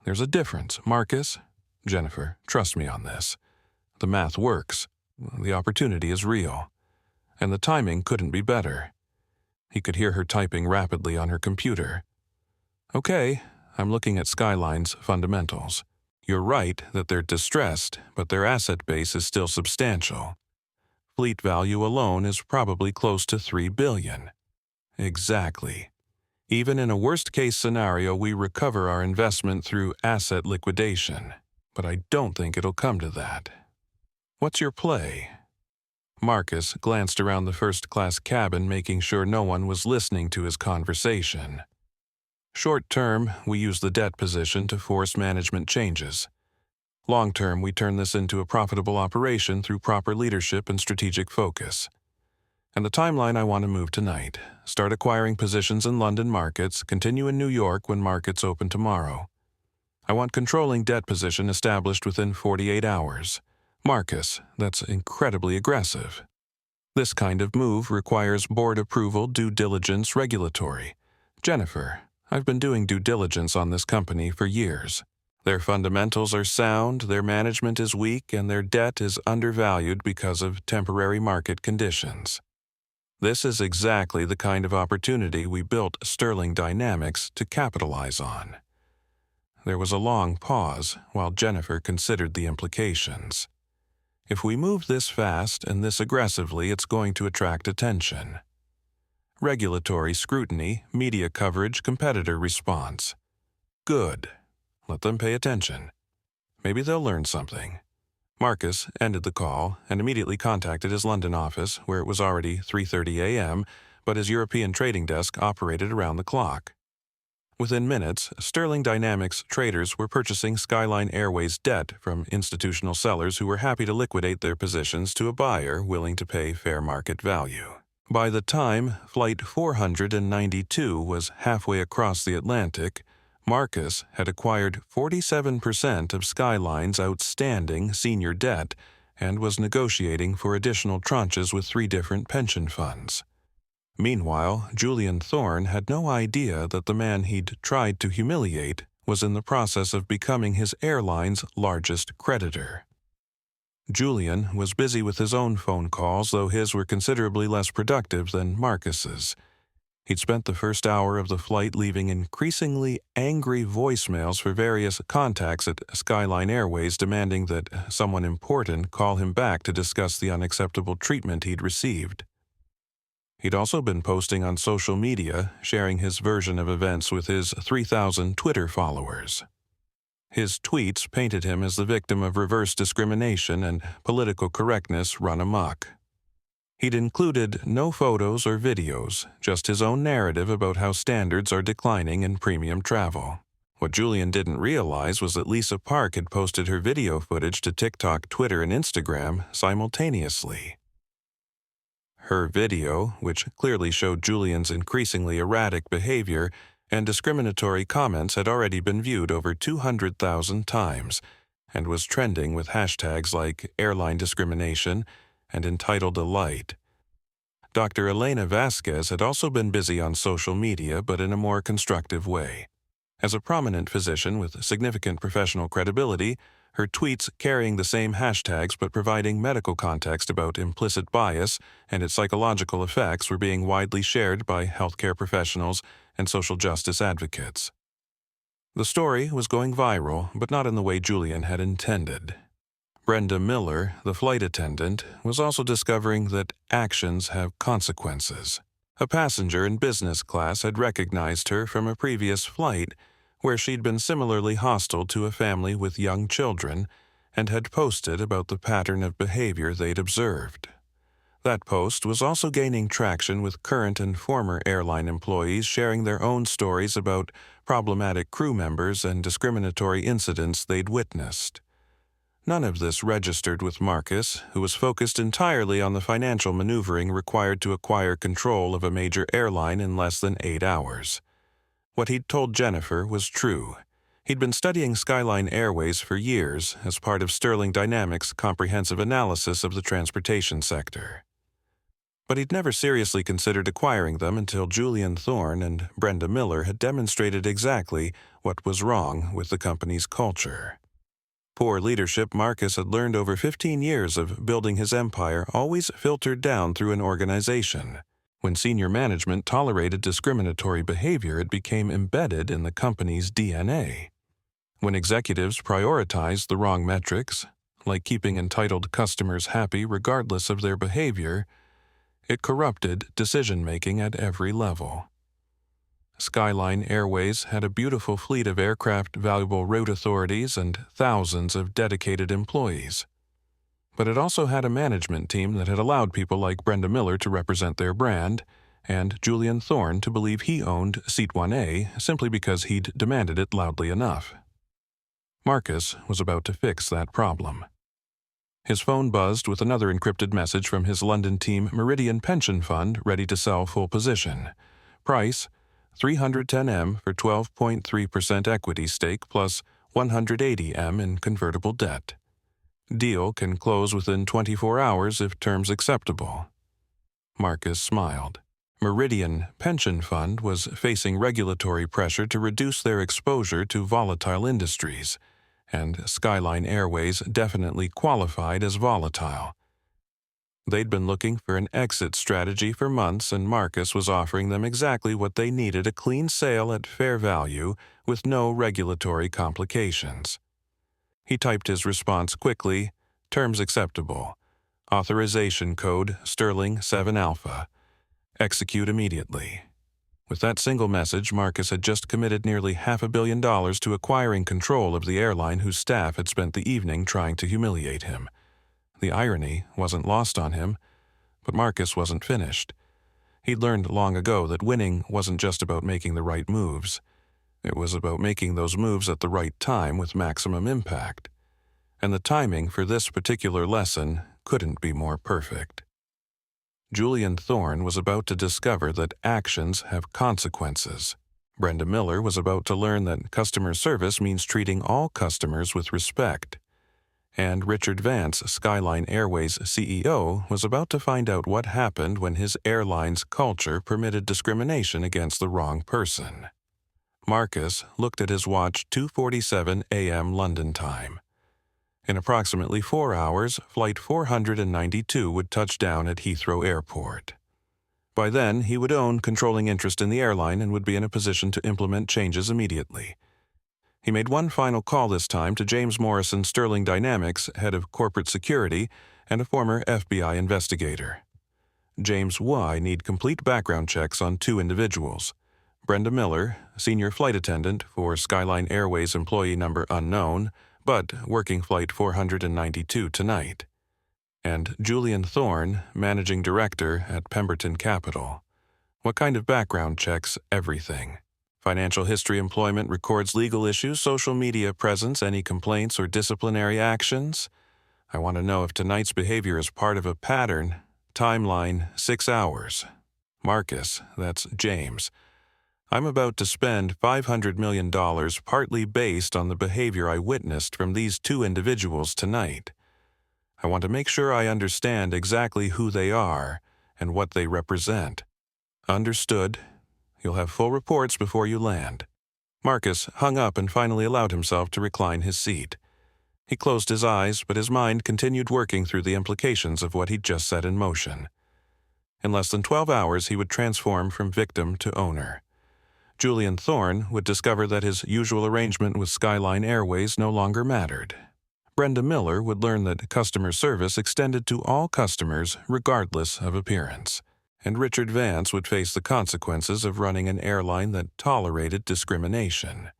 There's a difference, Marcus. Jennifer, trust me on this. The math works. The opportunity is real. And the timing couldn't be better. He could hear her typing rapidly on her computer. Okay, I'm looking at Skyline's fundamentals. You're right that they're distressed, but their asset base is still substantial. Fleet value alone is probably close to $3 billion. Exactly. Even in a worst-case scenario, we recover our investment through asset liquidation. But I don't think it'll come to that. What's your play? Marcus glanced around the first-class cabin, making sure no one was listening to his conversation. Short-term, we use the debt position to force management changes. Long-term, we turn this into a profitable operation through proper leadership and strategic focus. And the timeline I want to move tonight. Start acquiring positions in London markets, continue in New York when markets open tomorrow. I want controlling debt position established within 48 hours. Marcus, that's incredibly aggressive. This kind of move requires board approval, due diligence, regulatory. Jennifer, I've been doing due diligence on this company for years. Their fundamentals are sound, their management is weak, and their debt is undervalued because of temporary market conditions. This is exactly the kind of opportunity we built Sterling Dynamics to capitalize on. There was a long pause while Jennifer considered the implications. If we move this fast and this aggressively, it's going to attract attention. Regulatory scrutiny, media coverage, competitor response. Good. Let them pay attention. Maybe they'll learn something. Marcus ended the call and immediately contacted his London office, where it was already 3:30 a.m., but his European trading desk operated around the clock. Within minutes, Sterling Dynamics traders were purchasing Skyline Airways debt from institutional sellers who were happy to liquidate their positions to a buyer willing to pay fair market value. By the time Flight 492 was halfway across the Atlantic, Marcus had acquired 47% of Skyline's outstanding senior debt and was negotiating for additional tranches with 3 different pension funds. Meanwhile, Julian Thorne had no idea that the man he'd tried to humiliate was in the process of becoming his airline's largest creditor. Julian was busy with his own phone calls, though his were considerably less productive than Marcus's. He'd spent the first hour of the flight leaving increasingly angry voicemails for various contacts at Skyline Airways demanding that someone important call him back to discuss the unacceptable treatment he'd received. He'd also been posting on social media, sharing his version of events with his 3,000 Twitter followers. His tweets painted him as the victim of reverse discrimination and political correctness run amok. He'd included no photos or videos, just his own narrative about how standards are declining in premium travel. What Julian didn't realize was that Lisa Park had posted her video footage to TikTok, Twitter, and Instagram simultaneously. Her video, which clearly showed Julian's increasingly erratic behavior and discriminatory comments, had already been viewed over 200,000 times and was trending with hashtags like airline discrimination and entitled delight. Dr. Elena Vasquez had also been busy on social media, but in a more constructive way. As a prominent physician with significant professional credibility, her tweets carrying the same hashtags but providing medical context about implicit bias and its psychological effects were being widely shared by healthcare professionals and social justice advocates. The story was going viral, but not in the way Julian had intended. Brenda Miller, the flight attendant, was also discovering that actions have consequences. A passenger in business class had recognized her from a previous flight where she'd been similarly hostile to a family with young children and had posted about the pattern of behavior they'd observed. That post was also gaining traction with current and former airline employees sharing their own stories about problematic crew members and discriminatory incidents they'd witnessed. None of this registered with Marcus, who was focused entirely on the financial maneuvering required to acquire control of a major airline in less than 8 hours. What he'd told Jennifer was true. He'd been studying Skyline Airways for years as part of Sterling Dynamics' comprehensive analysis of the transportation sector. But he'd never seriously considered acquiring them until Julian Thorne and Brenda Miller had demonstrated exactly what was wrong with the company's culture. Poor leadership Marcus had learned over 15 years of building his empire always filtered down through an organization. When senior management tolerated discriminatory behavior, it became embedded in the company's DNA. When executives prioritized the wrong metrics, like keeping entitled customers happy regardless of their behavior, it corrupted decision-making at every level. Skyline Airways had a beautiful fleet of aircraft, valuable route authorities, and thousands of dedicated employees. But it also had a management team that had allowed people like Brenda Miller to represent their brand, and Julian Thorne to believe he owned Seat 1A simply because he'd demanded it loudly enough. Marcus was about to fix that problem. His phone buzzed with another encrypted message from his London team Meridian Pension Fund ready to sell full position. Price, $310M for 12.3% equity stake plus $180M in convertible debt. Deal can close within 24 hours if terms acceptable. Marcus smiled. Meridian Pension Fund was facing regulatory pressure to reduce their exposure to volatile industries, and Skyline Airways definitely qualified as volatile. They'd been looking for an exit strategy for months, and Marcus was offering them exactly what they needed: a clean sale at fair value with no regulatory complications. He typed his response quickly: terms acceptable. Authorization code Sterling 7 Alpha. Execute immediately. With that single message, Marcus had just committed nearly $500 million to acquiring control of the airline whose staff had spent the evening trying to humiliate him. The irony wasn't lost on him, but Marcus wasn't finished. He'd learned long ago that winning wasn't just about making the right moves. It was about making those moves at the right time with maximum impact. And the timing for this particular lesson couldn't be more perfect. Julian Thorne was about to discover that actions have consequences. Brenda Miller was about to learn that customer service means treating all customers with respect. And Richard Vance, Skyline Airways CEO, was about to find out what happened when his airline's culture permitted discrimination against the wrong person. Marcus looked at his watch, 2:47 a.m. London time. In approximately 4 hours, Flight 492 would touch down at Heathrow Airport. By then, he would own controlling interest in the airline and would be in a position to implement changes immediately. He made one final call this time to James Morrison, Sterling Dynamics, head of corporate security and a former FBI investigator. James I need complete background checks on 2 individuals: Brenda Miller, senior flight attendant for Skyline Airways employee number unknown, but working Flight 492 tonight, and Julian Thorne, managing director at Pemberton Capital. What kind of background checks? Everything. Financial history, employment records, legal issues, social media presence, any complaints or disciplinary actions. I want to know if tonight's behavior is part of a pattern. Timeline, 6 hours. Marcus, that's James. I'm about to spend $500 million partly based on the behavior I witnessed from these 2 individuals tonight. I want to make sure I understand exactly who they are and what they represent. Understood. You'll have full reports before you land. Marcus hung up and finally allowed himself to recline his seat. He closed his eyes, but his mind continued working through the implications of what he'd just set in motion. In less than 12 hours, he would transform from victim to owner. Julian Thorne would discover that his usual arrangement with Skyline Airways no longer mattered. Brenda Miller would learn that customer service extended to all customers regardless of appearance. And Richard Vance would face the consequences of running an airline that tolerated discrimination.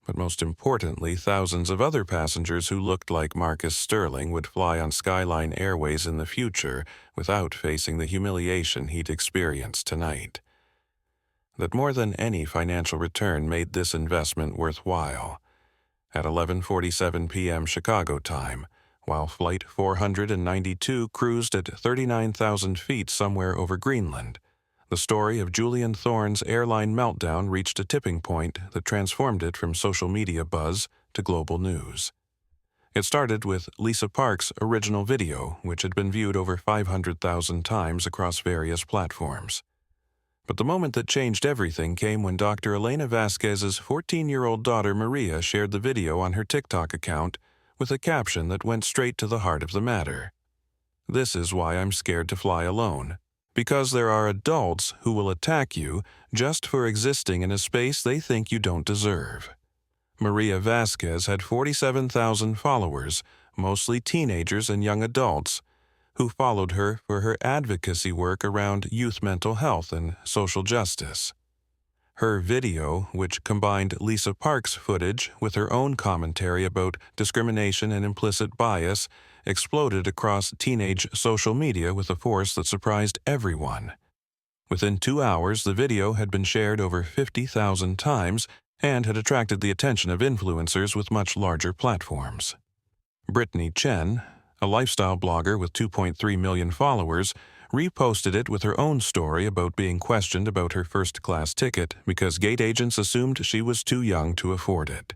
But most importantly, thousands of other passengers who looked like Marcus Sterling would fly on Skyline Airways in the future without facing the humiliation he'd experienced tonight. That more than any financial return made this investment worthwhile. At 11:47 p.m. Chicago time, while Flight 492 cruised at 39,000 feet somewhere over Greenland, the story of Julian Thorne's airline meltdown reached a tipping point that transformed it from social media buzz to global news. It started with Lisa Park's original video, which had been viewed over 500,000 times across various platforms. But the moment that changed everything came when Dr. Elena Vasquez's 14-year-old daughter Maria shared the video on her TikTok account with a caption that went straight to the heart of the matter. "This is why I'm scared to fly alone. Because there are adults who will attack you just for existing in a space they think you don't deserve." Maria Vasquez had 47,000 followers, mostly teenagers and young adults, who followed her for her advocacy work around youth mental health and social justice. Her video, which combined Lisa Park's footage with her own commentary about discrimination and implicit bias, exploded across teenage social media with a force that surprised everyone. Within 2 hours, the video had been shared over 50,000 times and had attracted the attention of influencers with much larger platforms. Brittany Chen, a lifestyle blogger with 2.3 million followers, reposted it with her own story about being questioned about her first-class ticket because gate agents assumed she was too young to afford it.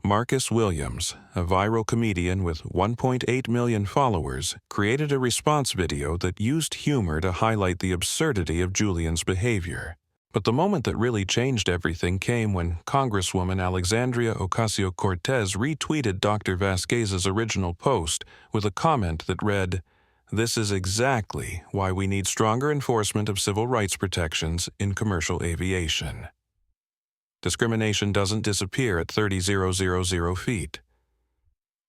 Marcus Williams, a viral comedian with 1.8 million followers, created a response video that used humor to highlight the absurdity of Julian's behavior. But the moment that really changed everything came when Congresswoman Alexandria Ocasio-Cortez retweeted Dr. Vasquez's original post with a comment that read, "This is exactly why we need stronger enforcement of civil rights protections in commercial aviation." Discrimination doesn't disappear at 30,000 feet.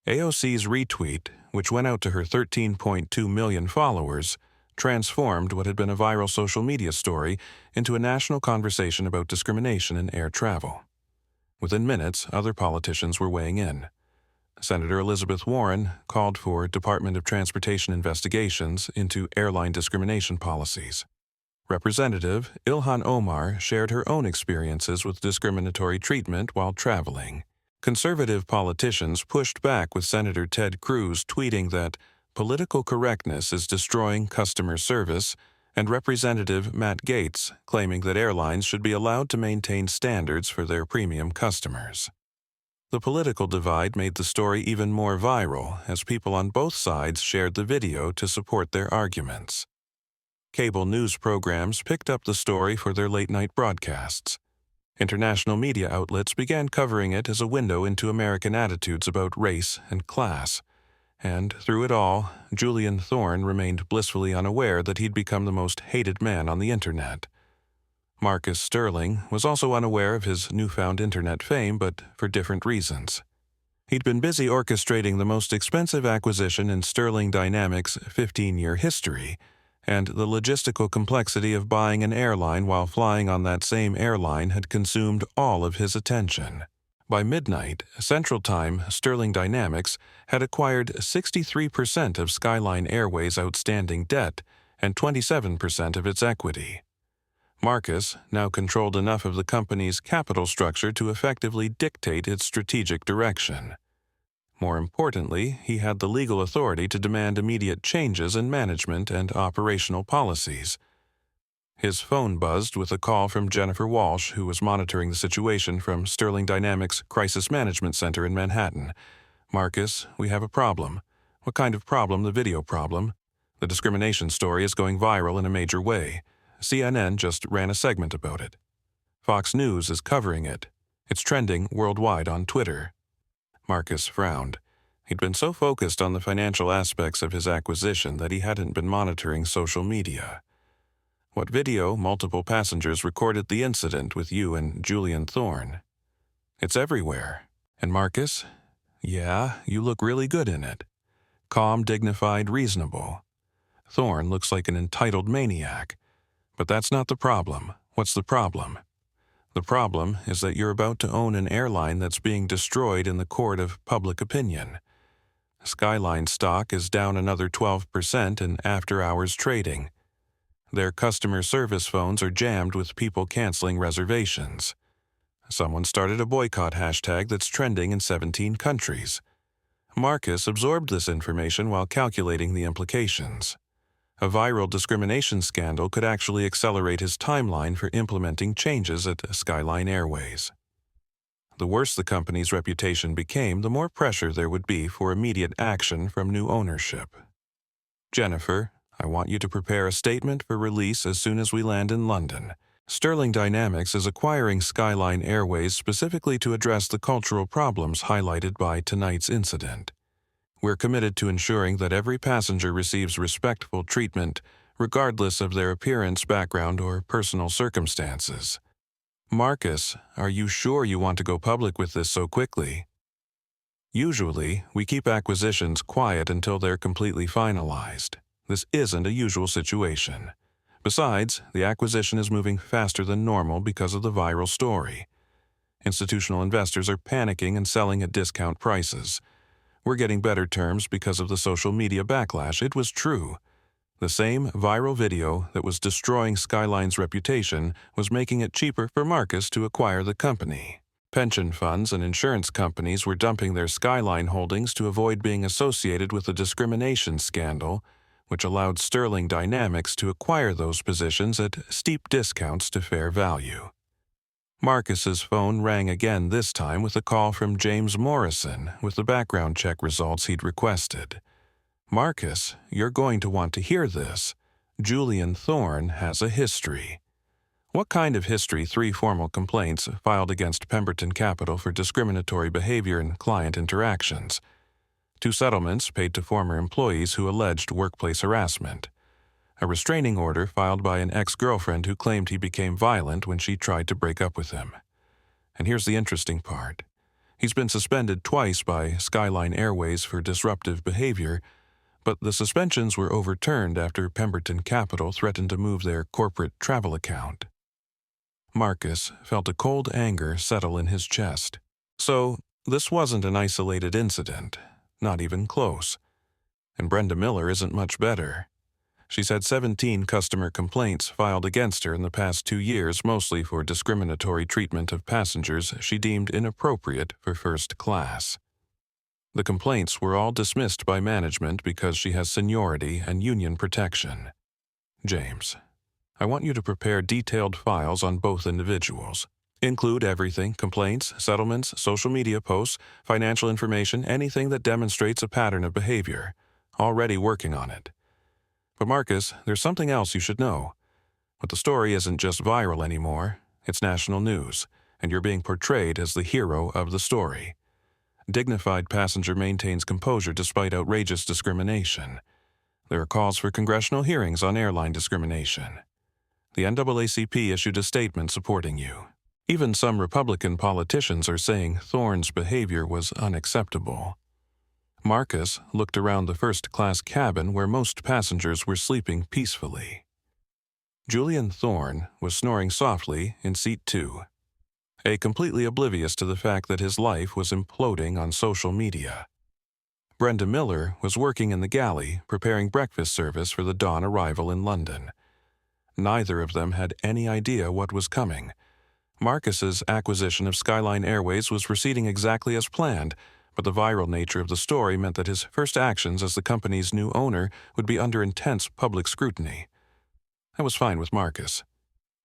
AOC's retweet, which went out to her 13.2 million followers, transformed what had been a viral social media story into a national conversation about discrimination in air travel. Within minutes, other politicians were weighing in. Senator Elizabeth Warren called for Department of Transportation investigations into airline discrimination policies. Representative Ilhan Omar shared her own experiences with discriminatory treatment while traveling. Conservative politicians pushed back with Senator Ted Cruz tweeting that political correctness is destroying customer service, and Representative Matt Gaetz claiming that airlines should be allowed to maintain standards for their premium customers. The political divide made the story even more viral as people on both sides shared the video to support their arguments. Cable news programs picked up the story for their late-night broadcasts. International media outlets began covering it as a window into American attitudes about race and class. And through it all, Julian Thorne remained blissfully unaware that he'd become the most hated man on the internet. Marcus Sterling was also unaware of his newfound internet fame, but for different reasons. He'd been busy orchestrating the most expensive acquisition in Sterling Dynamics' 15-year history, and the logistical complexity of buying an airline while flying on that same airline had consumed all of his attention. By midnight, Central Time, Sterling Dynamics had acquired 63% of Skyline Airways' outstanding debt and 27% of its equity. Marcus now controlled enough of the company's capital structure to effectively dictate its strategic direction. More importantly, he had the legal authority to demand immediate changes in management and operational policies. His phone buzzed with a call from Jennifer Walsh, who was monitoring the situation from Sterling Dynamics' Crisis Management Center in Manhattan. "Marcus, we have a problem." "What kind of problem?" "The video problem. The discrimination story is going viral in a major way. CNN just ran a segment about it. Fox News is covering it. It's trending worldwide on Twitter." Marcus frowned. He'd been so focused on the financial aspects of his acquisition that he hadn't been monitoring social media. "What video?" "Multiple passengers recorded the incident with you and Julian Thorne." "It's everywhere." "And Marcus?" "Yeah, you look really good in it. Calm, dignified, reasonable. Thorne looks like an entitled maniac. But that's not the problem. What's the problem?" "The problem is that you're about to own an airline that's being destroyed in the court of public opinion. Skyline stock is down another 12% in after-hours trading. Their customer service phones are jammed with people canceling reservations. Someone started a boycott hashtag that's trending in 17 countries. Marcus absorbed this information while calculating the implications. A viral discrimination scandal could actually accelerate his timeline for implementing changes at Skyline Airways. The worse the company's reputation became, the more pressure there would be for immediate action from new ownership. Jennifer, I want you to prepare a statement for release as soon as we land in London. Sterling Dynamics is acquiring Skyline Airways specifically to address the cultural problems highlighted by tonight's incident. We're committed to ensuring that every passenger receives respectful treatment, regardless of their appearance, background, or personal circumstances. Marcus, are you sure you want to go public with this so quickly? Usually, we keep acquisitions quiet until they're completely finalized. This isn't a usual situation. Besides, the acquisition is moving faster than normal because of the viral story. Institutional investors are panicking and selling at discount prices. We're getting better terms because of the social media backlash. It was true. The same viral video that was destroying Skyline's reputation was making it cheaper for Marcus to acquire the company. Pension funds and insurance companies were dumping their Skyline holdings to avoid being associated with the discrimination scandal, which allowed Sterling Dynamics to acquire those positions at steep discounts to fair value. Marcus's phone rang again, this time with a call from James Morrison with the background check results he'd requested. Marcus, you're going to want to hear this. Julian Thorne has a history. What kind of history? 3 formal complaints filed against Pemberton Capital for discriminatory behavior in client interactions. 2 settlements paid to former employees who alleged workplace harassment. A restraining order filed by an ex-girlfriend who claimed he became violent when she tried to break up with him. And here's the interesting part. He's been suspended twice by Skyline Airways for disruptive behavior, but the suspensions were overturned after Pemberton Capital threatened to move their corporate travel account. Marcus felt a cold anger settle in his chest. So, this wasn't an isolated incident, not even close. And Brenda Miller isn't much better. She's had 17 customer complaints filed against her in the past 2 years, mostly for discriminatory treatment of passengers she deemed inappropriate for first class. The complaints were all dismissed by management because she has seniority and union protection. James, I want you to prepare detailed files on both individuals. Include everything: complaints, settlements, social media posts, financial information, anything that demonstrates a pattern of behavior. Already working on it. But Marcus, there's something else you should know. But the story isn't just viral anymore, it's national news, and you're being portrayed as the hero of the story. Dignified passenger maintains composure despite outrageous discrimination. There are calls for congressional hearings on airline discrimination. The NAACP issued a statement supporting you. Even some Republican politicians are saying Thorne's behavior was unacceptable. Marcus looked around the first-class cabin where most passengers were sleeping peacefully. Julian Thorne was snoring softly in seat 2. Completely oblivious to the fact that his life was imploding on social media. Brenda Miller was working in the galley, preparing breakfast service for the dawn arrival in London. Neither of them had any idea what was coming. Marcus's acquisition of Skyline Airways was proceeding exactly as planned, but the viral nature of the story meant that his first actions as the company's new owner would be under intense public scrutiny. That was fine with Marcus.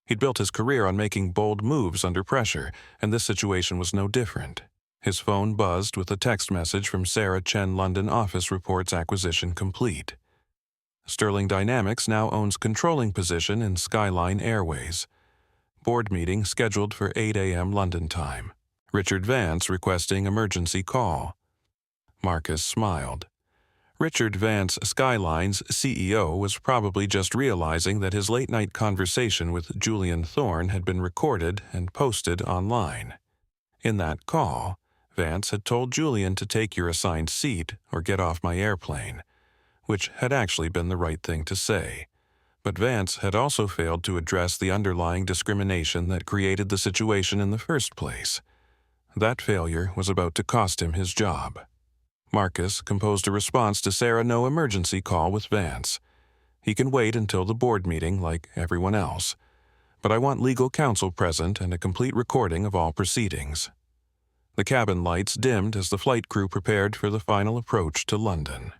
He'd built his career on making bold moves under pressure, and this situation was no different. His phone buzzed with a text message from Sarah Chen. London office reports acquisition complete. Sterling Dynamics now owns controlling position in Skyline Airways. Board meeting scheduled for 8 a.m. London time. Richard Vance requesting emergency call. Marcus smiled. Richard Vance, Skyline's CEO, was probably just realizing that his late-night conversation with Julian Thorne had been recorded and posted online. In that call, Vance had told Julian to take your assigned seat or get off my airplane, which had actually been the right thing to say. But Vance had also failed to address the underlying discrimination that created the situation in the first place. That failure was about to cost him his job. Marcus composed a response to Sarah: no emergency call with Vance. He can wait until the board meeting like everyone else. But I want legal counsel present and a complete recording of all proceedings. The cabin lights dimmed as the flight crew prepared for the final approach to London.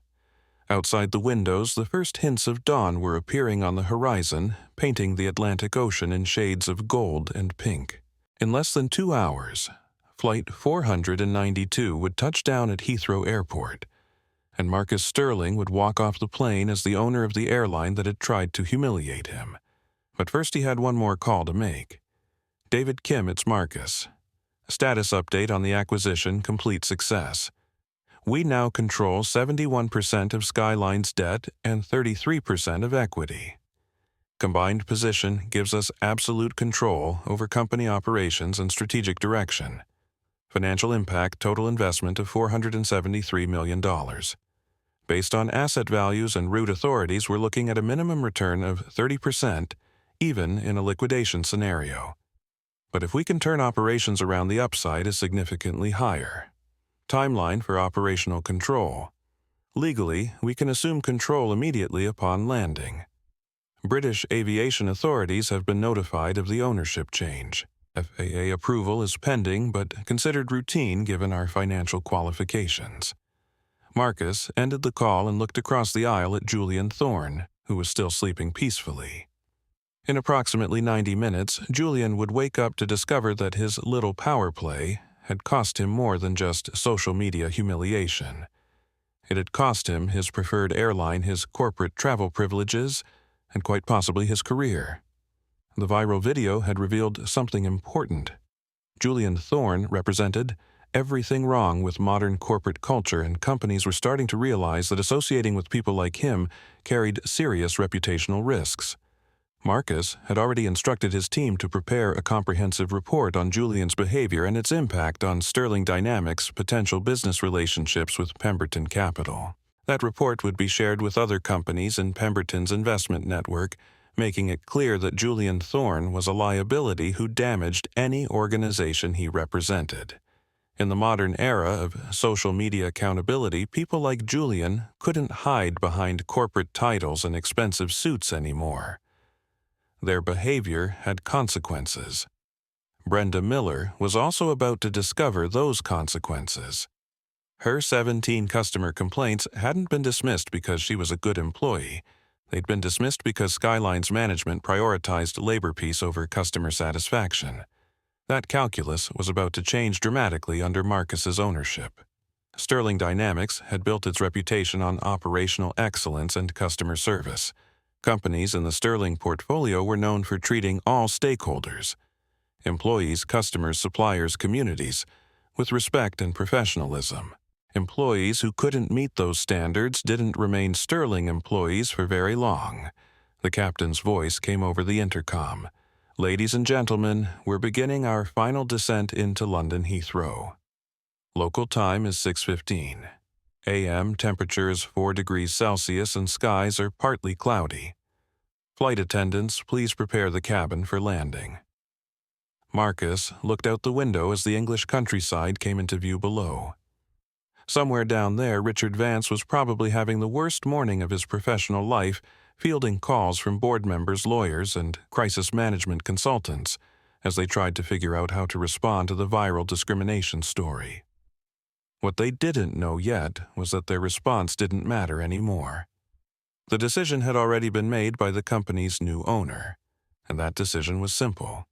Outside the windows, the first hints of dawn were appearing on the horizon, painting the Atlantic Ocean in shades of gold and pink. In less than 2 hours, Flight 492 would touch down at Heathrow Airport, and Marcus Sterling would walk off the plane as the owner of the airline that had tried to humiliate him. But first he had one more call to make. David Kim, it's Marcus. Status update on the acquisition, complete success. We now control 71% of Skyline's debt and 33% of equity. Combined position gives us absolute control over company operations and strategic direction. Financial impact, total investment of $473 million. Based on asset values and route authorities, we're looking at a minimum return of 30%, even in a liquidation scenario. But if we can turn operations around, the upside is significantly higher. Timeline for operational control. Legally, we can assume control immediately upon landing. British aviation authorities have been notified of the ownership change. FAA approval is pending but considered routine given our financial qualifications. Marcus ended the call and looked across the aisle at Julian Thorne, who was still sleeping peacefully. In approximately 90 minutes, Julian would wake up to discover that his little power play had cost him more than just social media humiliation. It had cost him his preferred airline, his corporate travel privileges, and quite possibly his career. The viral video had revealed something important. Julian Thorne represented everything wrong with modern corporate culture, and companies were starting to realize that associating with people like him carried serious reputational risks. Marcus had already instructed his team to prepare a comprehensive report on Julian's behavior and its impact on Sterling Dynamics' potential business relationships with Pemberton Capital. That report would be shared with other companies in Pemberton's investment network, making it clear that Julian Thorne was a liability who damaged any organization he represented. In the modern era of social media accountability, people like Julian couldn't hide behind corporate titles and expensive suits anymore. Their behavior had consequences. Brenda Miller was also about to discover those consequences. Her 17 customer complaints hadn't been dismissed because she was a good employee. They'd been dismissed because Skyline's management prioritized labor peace over customer satisfaction. That calculus was about to change dramatically under Marcus's ownership. Sterling Dynamics had built its reputation on operational excellence and customer service. Companies in the Sterling portfolio were known for treating all stakeholders, employees, customers, suppliers, communities, with respect and professionalism. Employees who couldn't meet those standards didn't remain Sterling employees for very long. The captain's voice came over the intercom. Ladies and gentlemen, we're beginning our final descent into London Heathrow. Local time is 6:15. AM temperature is 4 degrees Celsius and skies are partly cloudy. Flight attendants, please prepare the cabin for landing. Marcus looked out the window as the English countryside came into view below. Somewhere down there, Richard Vance was probably having the worst morning of his professional life, fielding calls from board members, lawyers, and crisis management consultants as they tried to figure out how to respond to the viral discrimination story. What they didn't know yet was that their response didn't matter anymore. The decision had already been made by the company's new owner, and that decision was simple.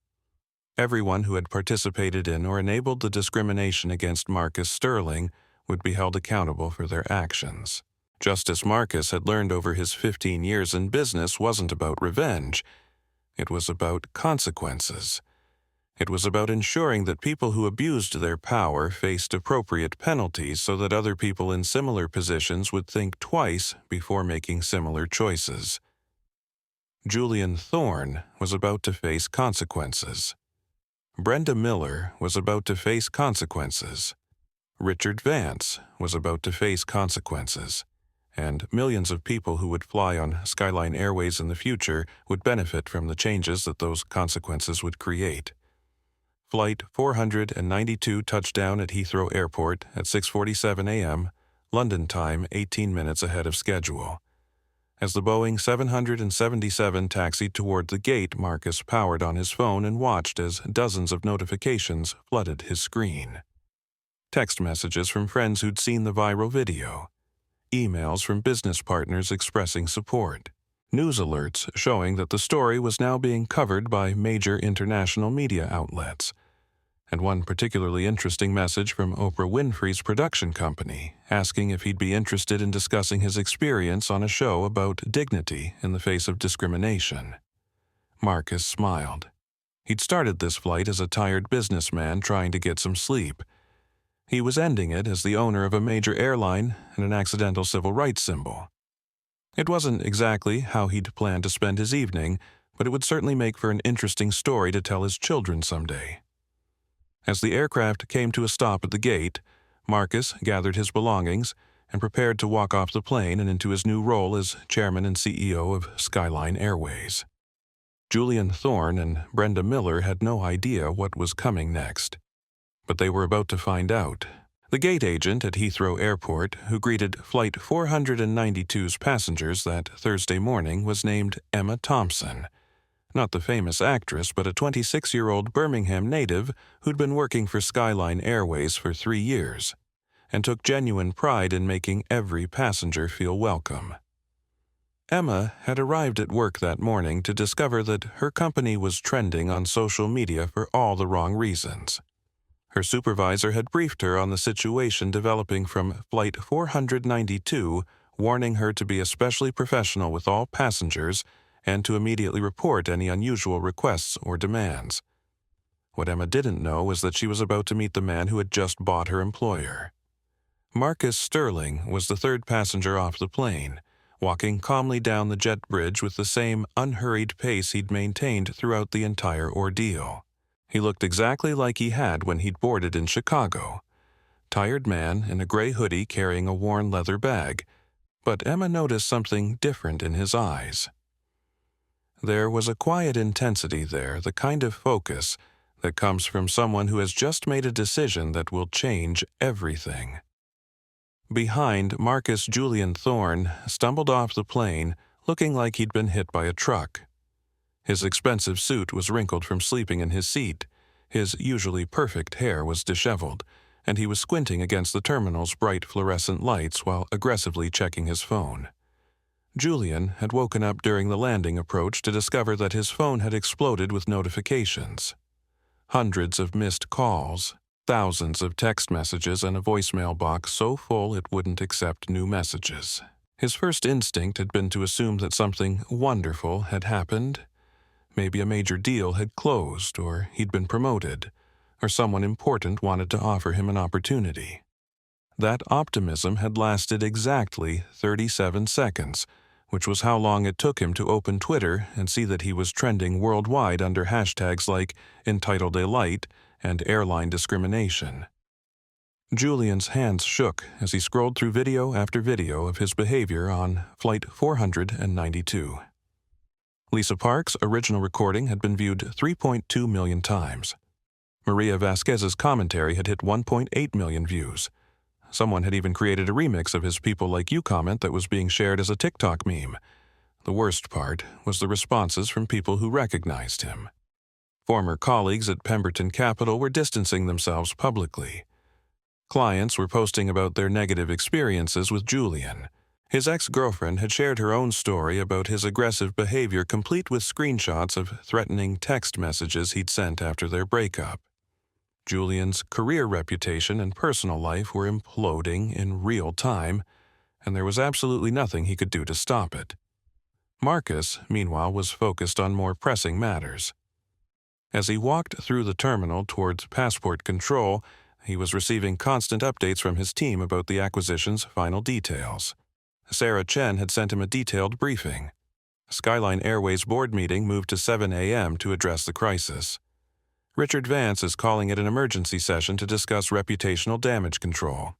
Everyone who had participated in or enabled the discrimination against Marcus Sterling would be held accountable for their actions. Justice Marcus had learned over his 15 years in business wasn't about revenge. It was about consequences. It was about ensuring that people who abused their power faced appropriate penalties so that other people in similar positions would think twice before making similar choices. Julian Thorne was about to face consequences. Brenda Miller was about to face consequences. Richard Vance was about to face consequences, and millions of people who would fly on Skyline Airways in the future would benefit from the changes that those consequences would create. Flight 492 touched down at Heathrow Airport at 6:47 a.m., London time 18 minutes ahead of schedule. As the Boeing 777 taxied toward the gate, Marcus powered on his phone and watched as dozens of notifications flooded his screen. Text messages from friends who'd seen the viral video. Emails from business partners expressing support. News alerts showing that the story was now being covered by major international media outlets. and one particularly interesting message from Oprah Winfrey's production company, asking if he'd be interested in discussing his experience on a show about dignity in the face of discrimination. Marcus smiled. He'd started this flight as a tired businessman trying to get some sleep. He was ending it as the owner of a major airline and an accidental civil rights symbol. It wasn't exactly how he'd planned to spend his evening, but it would certainly make for an interesting story to tell his children someday. As the aircraft came to a stop at the gate, Marcus gathered his belongings and prepared to walk off the plane and into his new role as chairman and CEO of Skyline Airways. Julian Thorne and Brenda Miller had no idea what was coming next, but they were about to find out. The gate agent at Heathrow Airport, who greeted Flight 492's passengers that Thursday morning, was named Emma Thompson. Not the famous actress, but a 26-year-old Birmingham native who'd been working for Skyline Airways for 3 years and took genuine pride in making every passenger feel welcome. Emma had arrived at work that morning to discover that her company was trending on social media for all the wrong reasons. Her supervisor had briefed her on the situation developing from Flight 492, warning her to be especially professional with all passengers and to immediately report any unusual requests or demands. What Emma didn't know was that she was about to meet the man who had just bought her employer. Marcus Sterling was the third passenger off the plane, walking calmly down the jet bridge with the same unhurried pace he'd maintained throughout the entire ordeal. He looked exactly like he had when he'd boarded in Chicago. Tired man in a gray hoodie carrying a worn leather bag, but Emma noticed something different in his eyes. There was a quiet intensity there, the kind of focus that comes from someone who has just made a decision that will change everything. Behind, Marcus Julian Thorne stumbled off the plane, looking like he'd been hit by a truck. His expensive suit was wrinkled from sleeping in his seat, his usually perfect hair was disheveled, and he was squinting against the terminal's bright fluorescent lights while aggressively checking his phone. Julian had woken up during the landing approach to discover that his phone had exploded with notifications. Hundreds of missed calls, thousands of text messages, and a voicemail box so full it wouldn't accept new messages. His first instinct had been to assume that something wonderful had happened. Maybe a major deal had closed, or he'd been promoted, or someone important wanted to offer him an opportunity. That optimism had lasted exactly 37 seconds, which was how long it took him to open Twitter and see that he was trending worldwide under hashtags like Entitled Elite and Airline Discrimination. Julian's hands shook as he scrolled through video after video of his behavior on Flight 492. Lisa Park's original recording had been viewed 3.2 million times. Maria Vasquez's commentary had hit 1.8 million views. Someone had even created a remix of his People Like You comment that was being shared as a TikTok meme. The worst part was the responses from people who recognized him. Former colleagues at Pemberton Capital were distancing themselves publicly. Clients were posting about their negative experiences with Julian. His ex-girlfriend had shared her own story about his aggressive behavior, complete with screenshots of threatening text messages he'd sent after their breakup. Julian's career reputation and personal life were imploding in real time, and there was absolutely nothing he could do to stop it. Marcus, meanwhile, was focused on more pressing matters. As he walked through the terminal towards passport control, he was receiving constant updates from his team about the acquisition's final details. Sarah Chen had sent him a detailed briefing. Skyline Airways board meeting moved to 7 a.m. to address the crisis. Richard Vance is calling it an emergency session to discuss reputational damage control.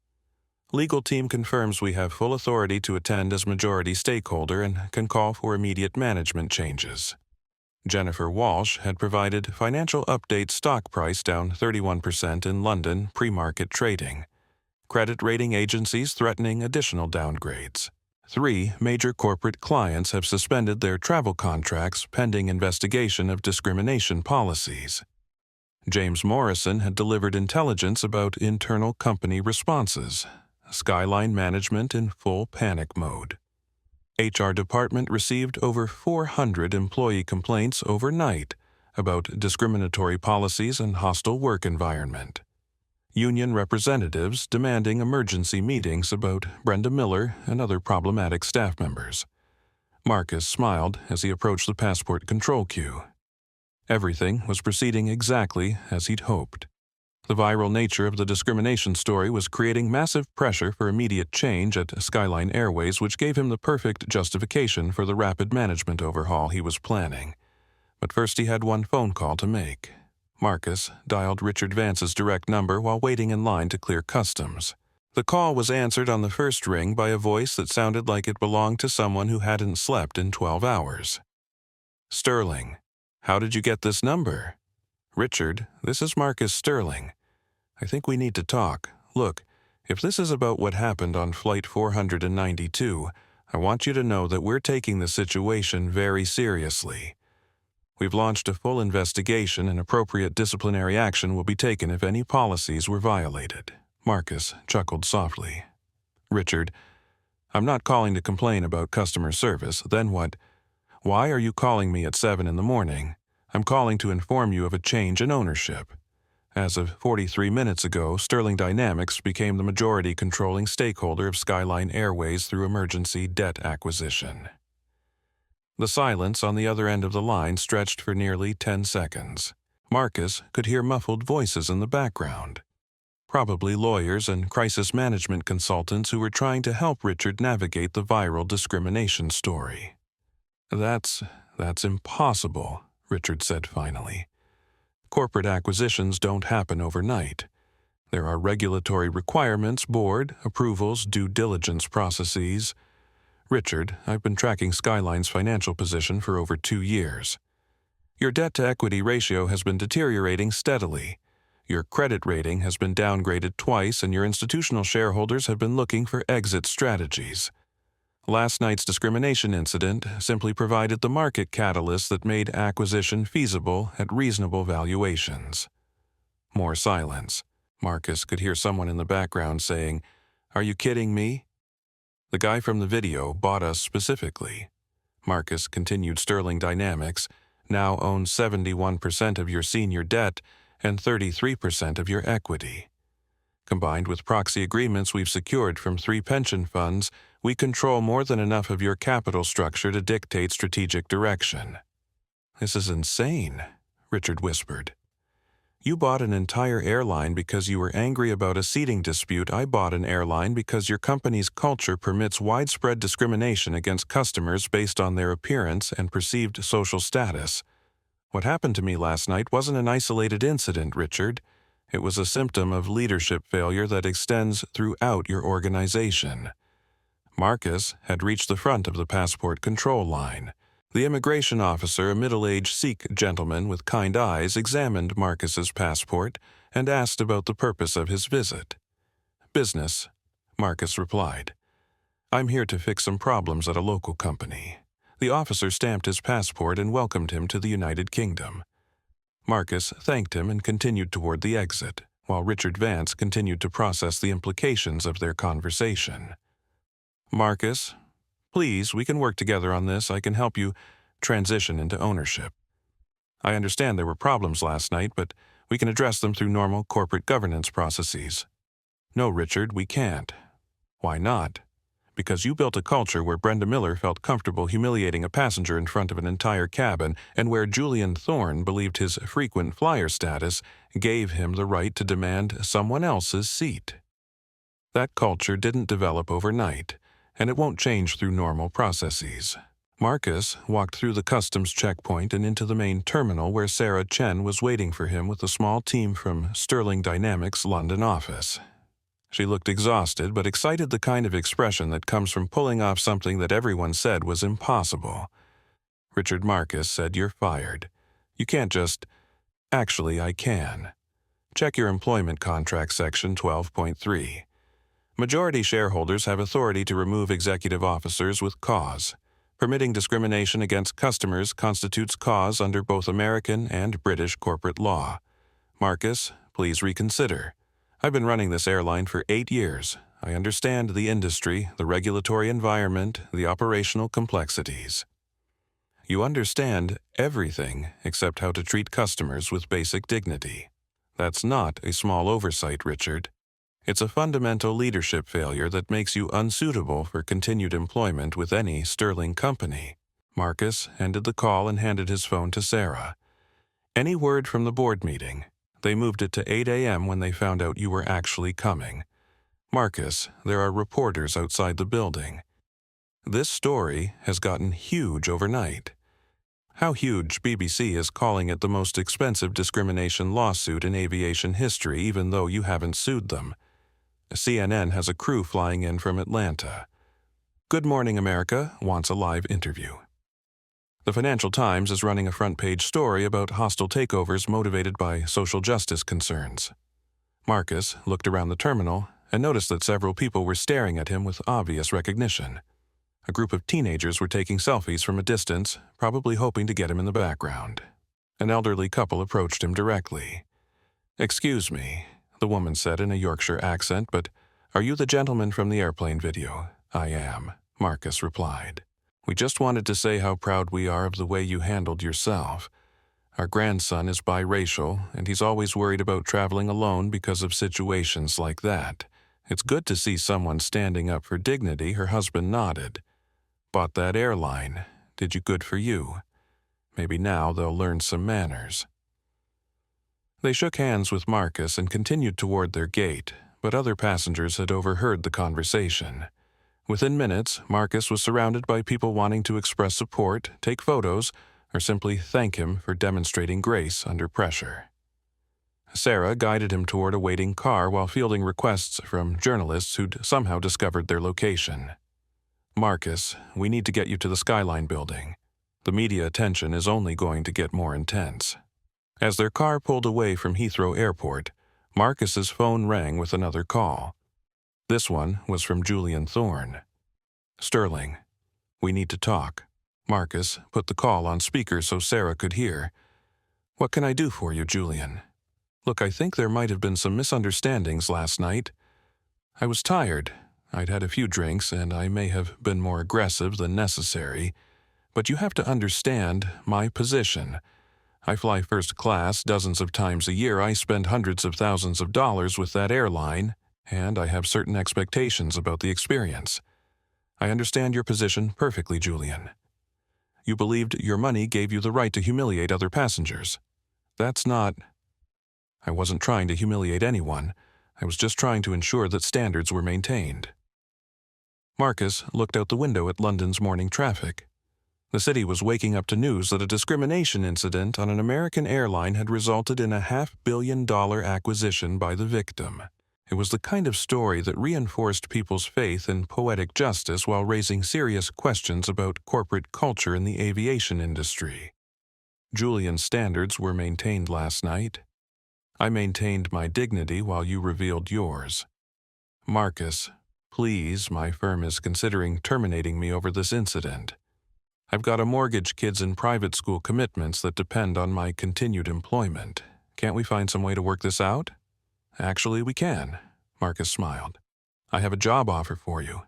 Legal team confirms we have full authority to attend as majority stakeholder and can call for immediate management changes. Jennifer Walsh had provided financial update stock price down 31% in London pre-market trading. Credit rating agencies threatening additional downgrades. 3 major corporate clients have suspended their travel contracts pending investigation of discrimination policies. James Morrison had delivered intelligence about internal company responses. Skyline management in full panic mode. HR department received over 400 employee complaints overnight about discriminatory policies and hostile work environment. Union representatives demanding emergency meetings about Brenda Miller and other problematic staff members. Marcus smiled as he approached the passport control queue. Everything was proceeding exactly as he'd hoped. The viral nature of the discrimination story was creating massive pressure for immediate change at Skyline Airways, which gave him the perfect justification for the rapid management overhaul he was planning. But first he had one phone call to make. Marcus dialed Richard Vance's direct number while waiting in line to clear customs. The call was answered on the first ring by a voice that sounded like it belonged to someone who hadn't slept in 12 hours. "Sterling, how did you get this number?" "Richard, this is Marcus Sterling. I think we need to talk. Look, if this is about what happened on Flight 492, I want you to know that we're taking the situation very seriously. We've launched a full investigation and appropriate disciplinary action will be taken if any policies were violated." Marcus chuckled softly. "Richard, I'm not calling to complain about customer service. Then what? Why are you calling me at 7 in the morning? I'm calling to inform you of a change in ownership. As of 43 minutes ago, Sterling Dynamics became the majority controlling stakeholder of Skyline Airways through emergency debt acquisition." The silence on the other end of the line stretched for nearly 10 seconds. Marcus could hear muffled voices in the background. Probably lawyers and crisis management consultants who were trying to help Richard navigate the viral discrimination story. That's impossible," Richard said finally. "Corporate acquisitions don't happen overnight. There are regulatory requirements, board approvals, due diligence processes. Richard, I've been tracking Skyline's financial position for over 2 years. Your debt-to-equity ratio has been deteriorating steadily. Your credit rating has been downgraded twice, and your institutional shareholders have been looking for exit strategies. Last night's discrimination incident simply provided the market catalyst that made acquisition feasible at reasonable valuations." More silence. Marcus could hear someone in the background saying, "Are you kidding me? The guy from the video bought us specifically." Marcus continued. "Sterling Dynamics now owns 71% of your senior debt and 33% of your equity. Combined with proxy agreements we've secured from 3 pension funds, we control more than enough of your capital structure to dictate strategic direction." "This is insane," Richard whispered. "You bought an entire airline because you were angry about a seating dispute. I bought an airline because your company's culture permits widespread discrimination against customers based on their appearance and perceived social status. What happened to me last night wasn't an isolated incident, Richard. It was a symptom of leadership failure that extends throughout your organization." Marcus had reached the front of the passport control line. The immigration officer, a middle-aged Sikh gentleman with kind eyes, examined Marcus's passport and asked about the purpose of his visit. "Business," Marcus replied. "I'm here to fix some problems at a local company." The officer stamped his passport and welcomed him to the United Kingdom. Marcus thanked him and continued toward the exit, while Richard Vance continued to process the implications of their conversation. "Marcus, please, we can work together on this. I can help you transition into ownership. I understand there were problems last night, but we can address them through normal corporate governance processes." "No, Richard, we can't." "Why not?" "Because you built a culture where Brenda Miller felt comfortable humiliating a passenger in front of an entire cabin, and where Julian Thorne believed his frequent flyer status gave him the right to demand someone else's seat. That culture didn't develop overnight, and it won't change through normal processes." Marcus walked through the customs checkpoint and into the main terminal where Sarah Chen was waiting for him with a small team from Sterling Dynamics' London office. She looked exhausted but excited, the kind of expression that comes from pulling off something that everyone said was impossible. Richard Marcus said, "You're fired. You can't just—" "Actually, I can. Check your employment contract section 12.3. Majority shareholders have authority to remove executive officers with cause. Permitting discrimination against customers constitutes cause under both American and British corporate law. Marcus, please reconsider. I've been running this airline for 8 years. I understand the industry, the regulatory environment, the operational complexities. You understand everything except how to treat customers with basic dignity. That's not a small oversight, Richard. It's a fundamental leadership failure that makes you unsuitable for continued employment with any sterling company. Marcus ended the call and handed his phone to Sarah. Any word from the board meeting? They moved it to 8 a.m. when they found out you were actually coming. Marcus, there are reporters outside the building. This story has gotten huge overnight. How huge, BBC is calling it the most expensive discrimination lawsuit in aviation history, even though you haven't sued them. CNN has a crew flying in from Atlanta. Good Morning America wants a live interview. The Financial Times is running a front-page story about hostile takeovers motivated by social justice concerns. Marcus looked around the terminal and noticed that several people were staring at him with obvious recognition. A group of teenagers were taking selfies from a distance, probably hoping to get him in the background. An elderly couple approached him directly. "Excuse me," the woman said in a Yorkshire accent, "but are you the gentleman from the airplane video?" "I am," Marcus replied. "We just wanted to say how proud we are of the way you handled yourself. Our grandson is biracial, and he's always worried about traveling alone because of situations like that. It's good to see someone standing up for dignity." Her husband nodded. "Bought that airline. Did you good for you. Maybe now they'll learn some manners." They shook hands with Marcus and continued toward their gate, but other passengers had overheard the conversation. Within minutes, Marcus was surrounded by people wanting to express support, take photos, or simply thank him for demonstrating grace under pressure. Sarah guided him toward a waiting car while fielding requests from journalists who'd somehow discovered their location. "Marcus, we need to get you to the Skyline building. The media attention is only going to get more intense." As their car pulled away from Heathrow Airport, Marcus's phone rang with another call. This one was from Julian Thorne. "Sterling, we need to talk." Marcus put the call on speaker so Sarah could hear. "What can I do for you, Julian?" "Look, I think there might have been some misunderstandings last night. I was tired. I'd had a few drinks, and I may have been more aggressive than necessary. But you have to understand my position. I fly first class dozens of times a year. I spend hundreds of thousands of dollars with that airline, and I have certain expectations about the experience. I understand your position perfectly, Julian. You believed your money gave you the right to humiliate other passengers. That's not... I wasn't trying to humiliate anyone. I was just trying to ensure that standards were maintained." Marcus looked out the window at London's morning traffic. The city was waking up to news that a discrimination incident on an American airline had resulted in a $500 million acquisition by the victim. It was the kind of story that reinforced people's faith in poetic justice while raising serious questions about corporate culture in the aviation industry. Julian's standards were maintained last night. I maintained my dignity while you revealed yours. Marcus, please, my firm is considering terminating me over this incident. I've got a mortgage, kids, and private school commitments that depend on my continued employment. Can't we find some way to work this out? Actually, we can, Marcus smiled. I have a job offer for you.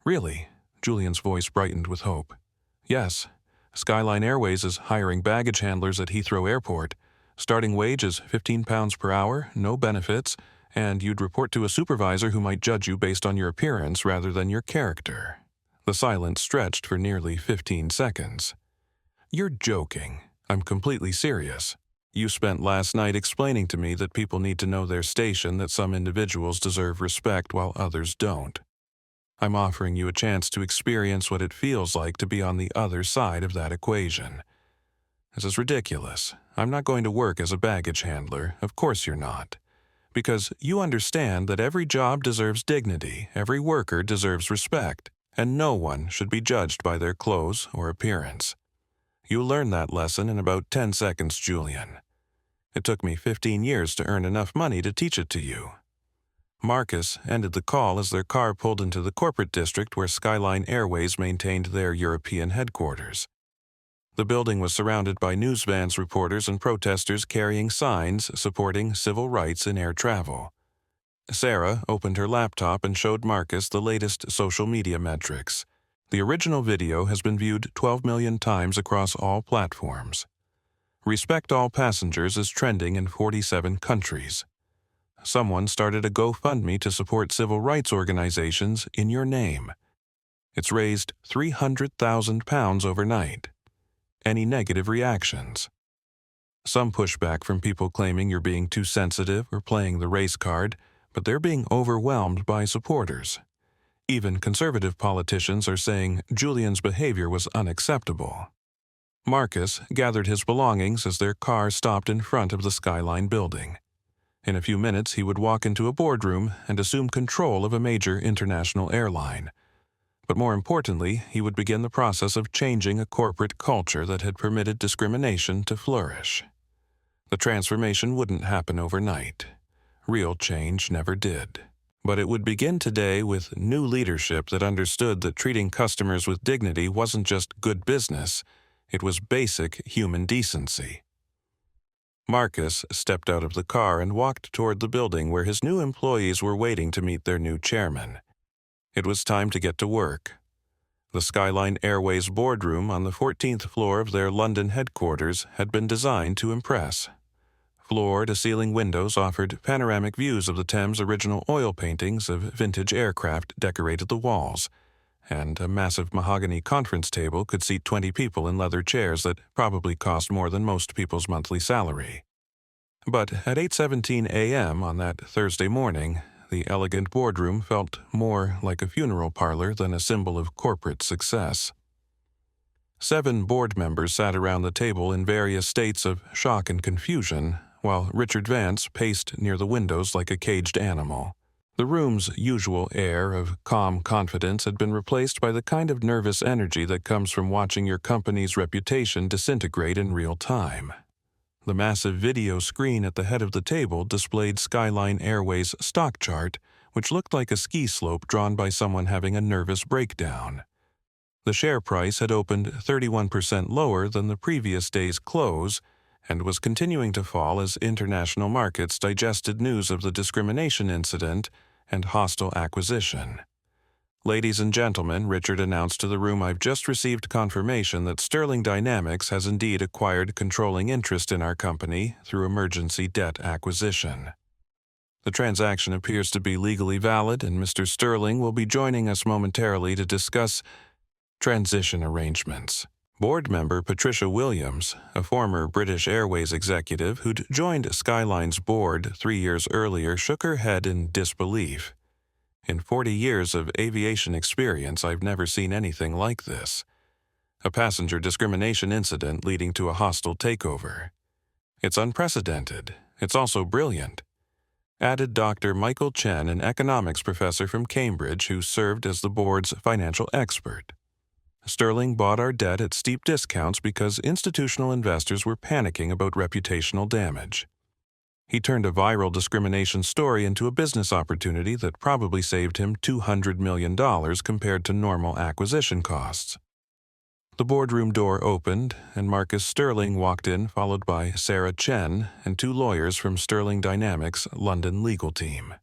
Really? Julian's voice brightened with hope. Yes. Skyline Airways is hiring baggage handlers at Heathrow Airport. Starting wage is £15 per hour, no benefits, and you'd report to a supervisor who might judge you based on your appearance rather than your character. The silence stretched for nearly 15 seconds. You're joking. I'm completely serious. You spent last night explaining to me that people need to know their station, that some individuals deserve respect while others don't. I'm offering you a chance to experience what it feels like to be on the other side of that equation. This is ridiculous. I'm not going to work as a baggage handler. Of course you're not. Because you understand that every job deserves dignity, every worker deserves respect, and no one should be judged by their clothes or appearance. You'll learn that lesson in about 10 seconds, Julian. It took me 15 years to earn enough money to teach it to you. Marcus ended the call as their car pulled into the corporate district where Skyline Airways maintained their European headquarters. The building was surrounded by news vans, reporters, and protesters carrying signs supporting civil rights in air travel. Sarah opened her laptop and showed Marcus the latest social media metrics. The original video has been viewed 12 million times across all platforms. Respect All Passengers is trending in 47 countries. Someone started a GoFundMe to support civil rights organizations in your name. It's raised £300,000 overnight. Any negative reactions? Some pushback from people claiming you're being too sensitive or playing the race card, but they're being overwhelmed by supporters. Even conservative politicians are saying Julian's behavior was unacceptable. Marcus gathered his belongings as their car stopped in front of the Skyline building. In a few minutes, he would walk into a boardroom and assume control of a major international airline. But more importantly, he would begin the process of changing a corporate culture that had permitted discrimination to flourish. The transformation wouldn't happen overnight. Real change never did. But it would begin today with new leadership that understood that treating customers with dignity wasn't just good business, it was basic human decency. Marcus stepped out of the car and walked toward the building where his new employees were waiting to meet their new chairman. It was time to get to work. The Skyline Airways boardroom on the 14th floor of their London headquarters had been designed to impress. Floor-to-ceiling windows offered panoramic views of the Thames original oil paintings of vintage aircraft decorated the walls, and a massive mahogany conference table could seat 20 people in leather chairs that probably cost more than most people's monthly salary. But at 8:17 a.m. on that Thursday morning, the elegant boardroom felt more like a funeral parlor than a symbol of corporate success. 7 board members sat around the table in various states of shock and confusion, while Richard Vance paced near the windows like a caged animal. The room's usual air of calm confidence had been replaced by the kind of nervous energy that comes from watching your company's reputation disintegrate in real time. The massive video screen at the head of the table displayed Skyline Airways' stock chart, which looked like a ski slope drawn by someone having a nervous breakdown. The share price had opened 31% lower than the previous day's close and was continuing to fall as international markets digested news of the discrimination incident and hostile acquisition. "Ladies and gentlemen," Richard announced to the room, "I've just received confirmation that Sterling Dynamics has indeed acquired controlling interest in our company through emergency debt acquisition. The transaction appears to be legally valid, and Mr. Sterling will be joining us momentarily to discuss transition arrangements." Board member Patricia Williams, a former British Airways executive who'd joined Skyline's board 3 years earlier, shook her head in disbelief. "In 40 years of aviation experience, I've never seen anything like this. A passenger discrimination incident leading to a hostile takeover. It's unprecedented. It's also brilliant," added Dr. Michael Chen, an economics professor from Cambridge who served as the board's financial expert. "Sterling bought our debt at steep discounts because institutional investors were panicking about reputational damage. He turned a viral discrimination story into a business opportunity that probably saved him $200 million compared to normal acquisition costs." The boardroom door opened, and Marcus Sterling walked in, followed by Sarah Chen and 2 lawyers from Sterling Dynamics' London legal team.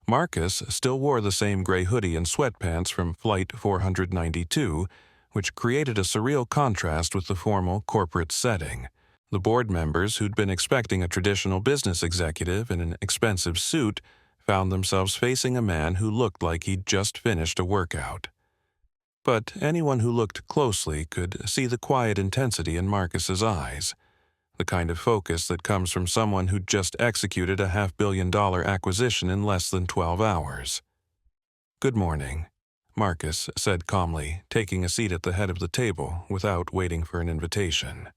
Marcus still wore the same gray hoodie and sweatpants from Flight 492, which created a surreal contrast with the formal corporate setting. The board members, who'd been expecting a traditional business executive in an expensive suit, found themselves facing a man who looked like he'd just finished a workout. But anyone who looked closely could see the quiet intensity in Marcus's eyes, the kind of focus that comes from someone who'd just executed a $500 million acquisition in less than 12 hours. "Good morning," Marcus said calmly, taking a seat at the head of the table without waiting for an invitation.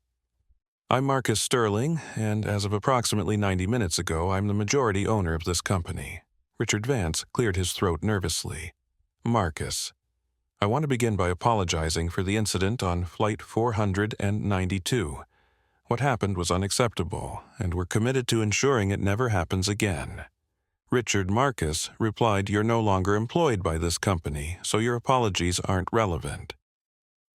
"I'm Marcus Sterling, and as of approximately 90 minutes ago, I'm the majority owner of this company." Richard Vance cleared his throat nervously. "Marcus, I want to begin by apologizing for the incident on Flight 492. What happened was unacceptable, and we're committed to ensuring it never happens again." Richard Marcus replied, "You're no longer employed by this company, so your apologies aren't relevant.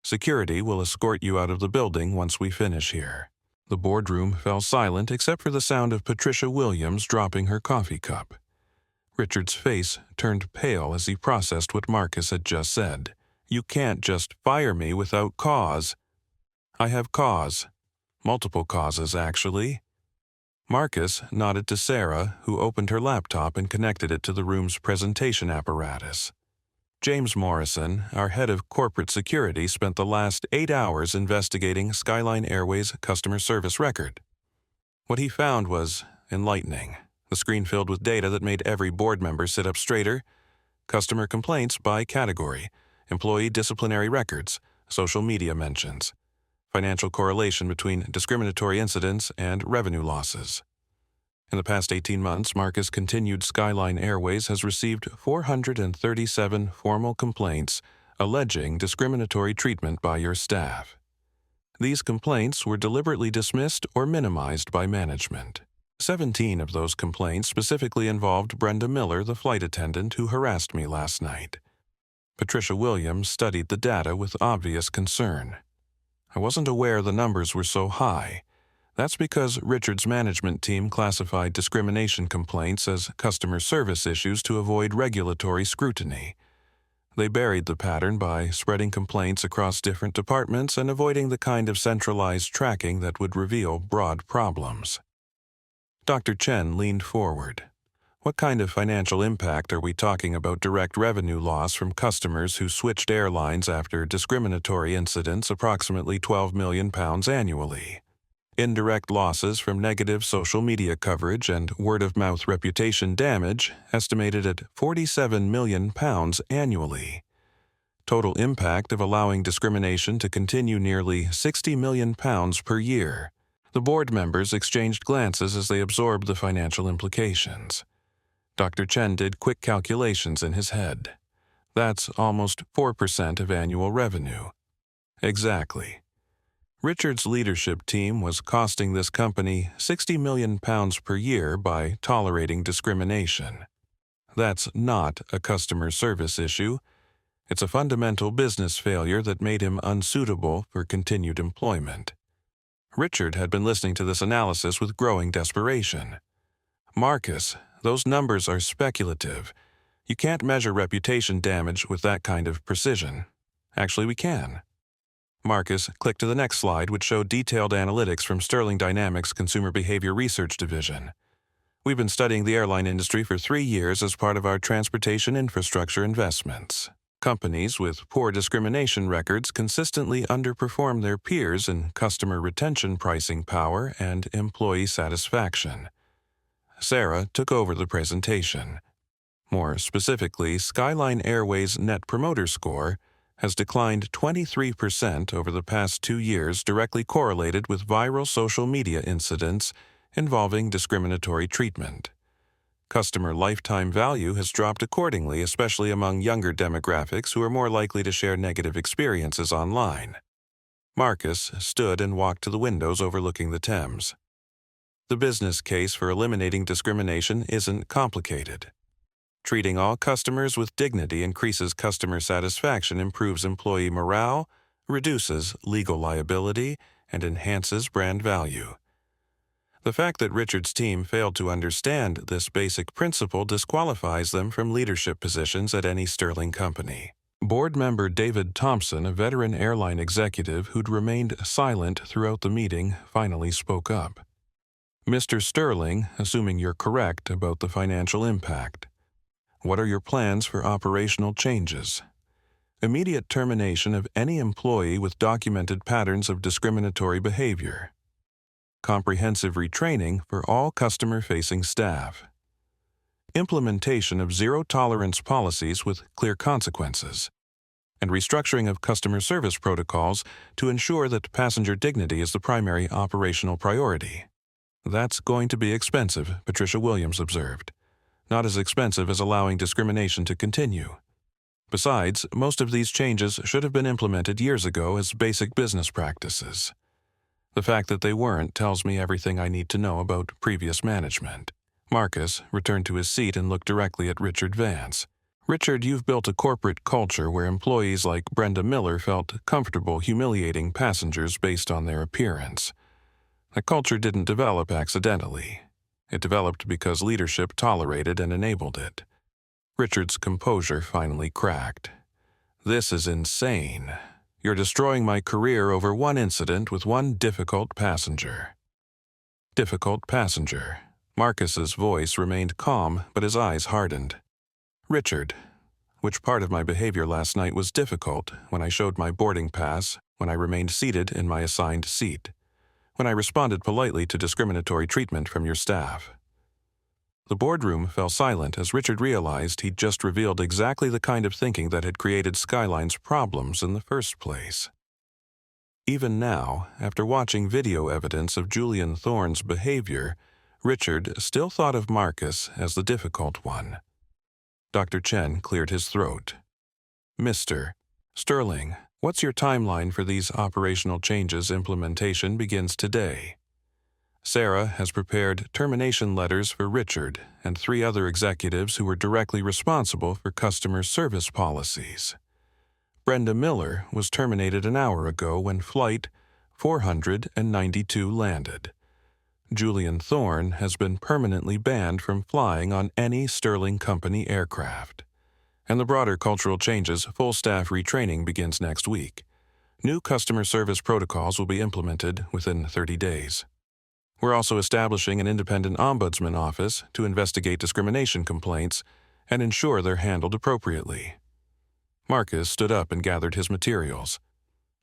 Security will escort you out of the building once we finish here." The boardroom fell silent except for the sound of Patricia Williams dropping her coffee cup. Richard's face turned pale as he processed what Marcus had just said. You can't just fire me without cause. I have cause. Multiple causes, actually. Marcus nodded to Sarah, who opened her laptop and connected it to the room's presentation apparatus. James Morrison, our head of corporate security, spent the last 8 hours investigating Skyline Airways' customer service record. What he found was enlightening. The screen filled with data that made every board member sit up straighter. Customer complaints by category, employee disciplinary records, social media mentions, financial correlation between discriminatory incidents and revenue losses. In the past 18 months, Marcus continued Skyline Airways has received 437 formal complaints alleging discriminatory treatment by your staff. These complaints were deliberately dismissed or minimized by management. 17 of those complaints specifically involved Brenda Miller, the flight attendant who harassed me last night. Patricia Williams studied the data with obvious concern. I wasn't aware the numbers were so high. That's because Richard's management team classified discrimination complaints as customer service issues to avoid regulatory scrutiny. They buried the pattern by spreading complaints across different departments and avoiding the kind of centralized tracking that would reveal broad problems. Dr. Chen leaned forward. What kind of financial impact are we talking about? Direct revenue loss from customers who switched airlines after discriminatory incidents, approximately £12 million annually. Indirect losses from negative social media coverage and word-of-mouth reputation damage, estimated at £47 million annually. Total impact of allowing discrimination to continue, nearly £60 million per year. The board members exchanged glances as they absorbed the financial implications. Dr. Chen did quick calculations in his head. That's almost 4% of annual revenue. Exactly. Richard's leadership team was costing this company £60 million per year by tolerating discrimination. That's not a customer service issue. It's a fundamental business failure that made him unsuitable for continued employment. Richard had been listening to this analysis with growing desperation. Marcus, those numbers are speculative. You can't measure reputation damage with that kind of precision. Actually, we can. Marcus clicked to the next slide, which showed detailed analytics from Sterling Dynamics' Consumer Behavior Research Division. We've been studying the airline industry for 3 years as part of our transportation infrastructure investments. Companies with poor discrimination records consistently underperform their peers in customer retention, pricing power, and employee satisfaction. Sarah took over the presentation. More specifically, Skyline Airways' Net Promoter Score has declined 23% over the past 2 years, directly correlated with viral social media incidents involving discriminatory treatment. Customer lifetime value has dropped accordingly, especially among younger demographics who are more likely to share negative experiences online. Marcus stood and walked to the windows overlooking the Thames. The business case for eliminating discrimination isn't complicated. Treating all customers with dignity increases customer satisfaction, improves employee morale, reduces legal liability, and enhances brand value. The fact that Richard's team failed to understand this basic principle disqualifies them from leadership positions at any Sterling company. Board member David Thompson, a veteran airline executive who'd remained silent throughout the meeting, finally spoke up. Mr. Sterling, assuming you're correct about the financial impact, what are your plans for operational changes? Immediate termination of any employee with documented patterns of discriminatory behavior. Comprehensive retraining for all customer-facing staff. Implementation of zero-tolerance policies with clear consequences. And restructuring of customer service protocols to ensure that passenger dignity is the primary operational priority. That's going to be expensive, Patricia Williams observed. Not as expensive as allowing discrimination to continue. Besides, most of these changes should have been implemented years ago as basic business practices. The fact that they weren't tells me everything I need to know about previous management. Marcus returned to his seat and looked directly at Richard Vance. Richard, you've built a corporate culture where employees like Brenda Miller felt comfortable humiliating passengers based on their appearance. That culture didn't develop accidentally. It developed because leadership tolerated and enabled it. Richard's composure finally cracked. This is insane. You're destroying my career over one incident with one difficult passenger. Difficult passenger. Marcus's voice remained calm, but his eyes hardened. Richard, which part of my behavior last night was difficult? When I showed my boarding pass, when I remained seated in my assigned seat, when I responded politely to discriminatory treatment from your staff. The boardroom fell silent as Richard realized he'd just revealed exactly the kind of thinking that had created Skyline's problems in the first place. Even now, after watching video evidence of Julian Thorne's behavior, Richard still thought of Marcus as the difficult one. Dr. Chen cleared his throat. Mr. Sterling, what's your timeline for these operational changes? Implementation begins today. Sarah has prepared termination letters for Richard and 3 other executives who were directly responsible for customer service policies. Brenda Miller was terminated an hour ago when Flight 492 landed. Julian Thorne has been permanently banned from flying on any Sterling Company aircraft. And the broader cultural changes, full staff retraining begins next week. New customer service protocols will be implemented within 30 days. We're also establishing an independent ombudsman office to investigate discrimination complaints and ensure they're handled appropriately. Marcus stood up and gathered his materials.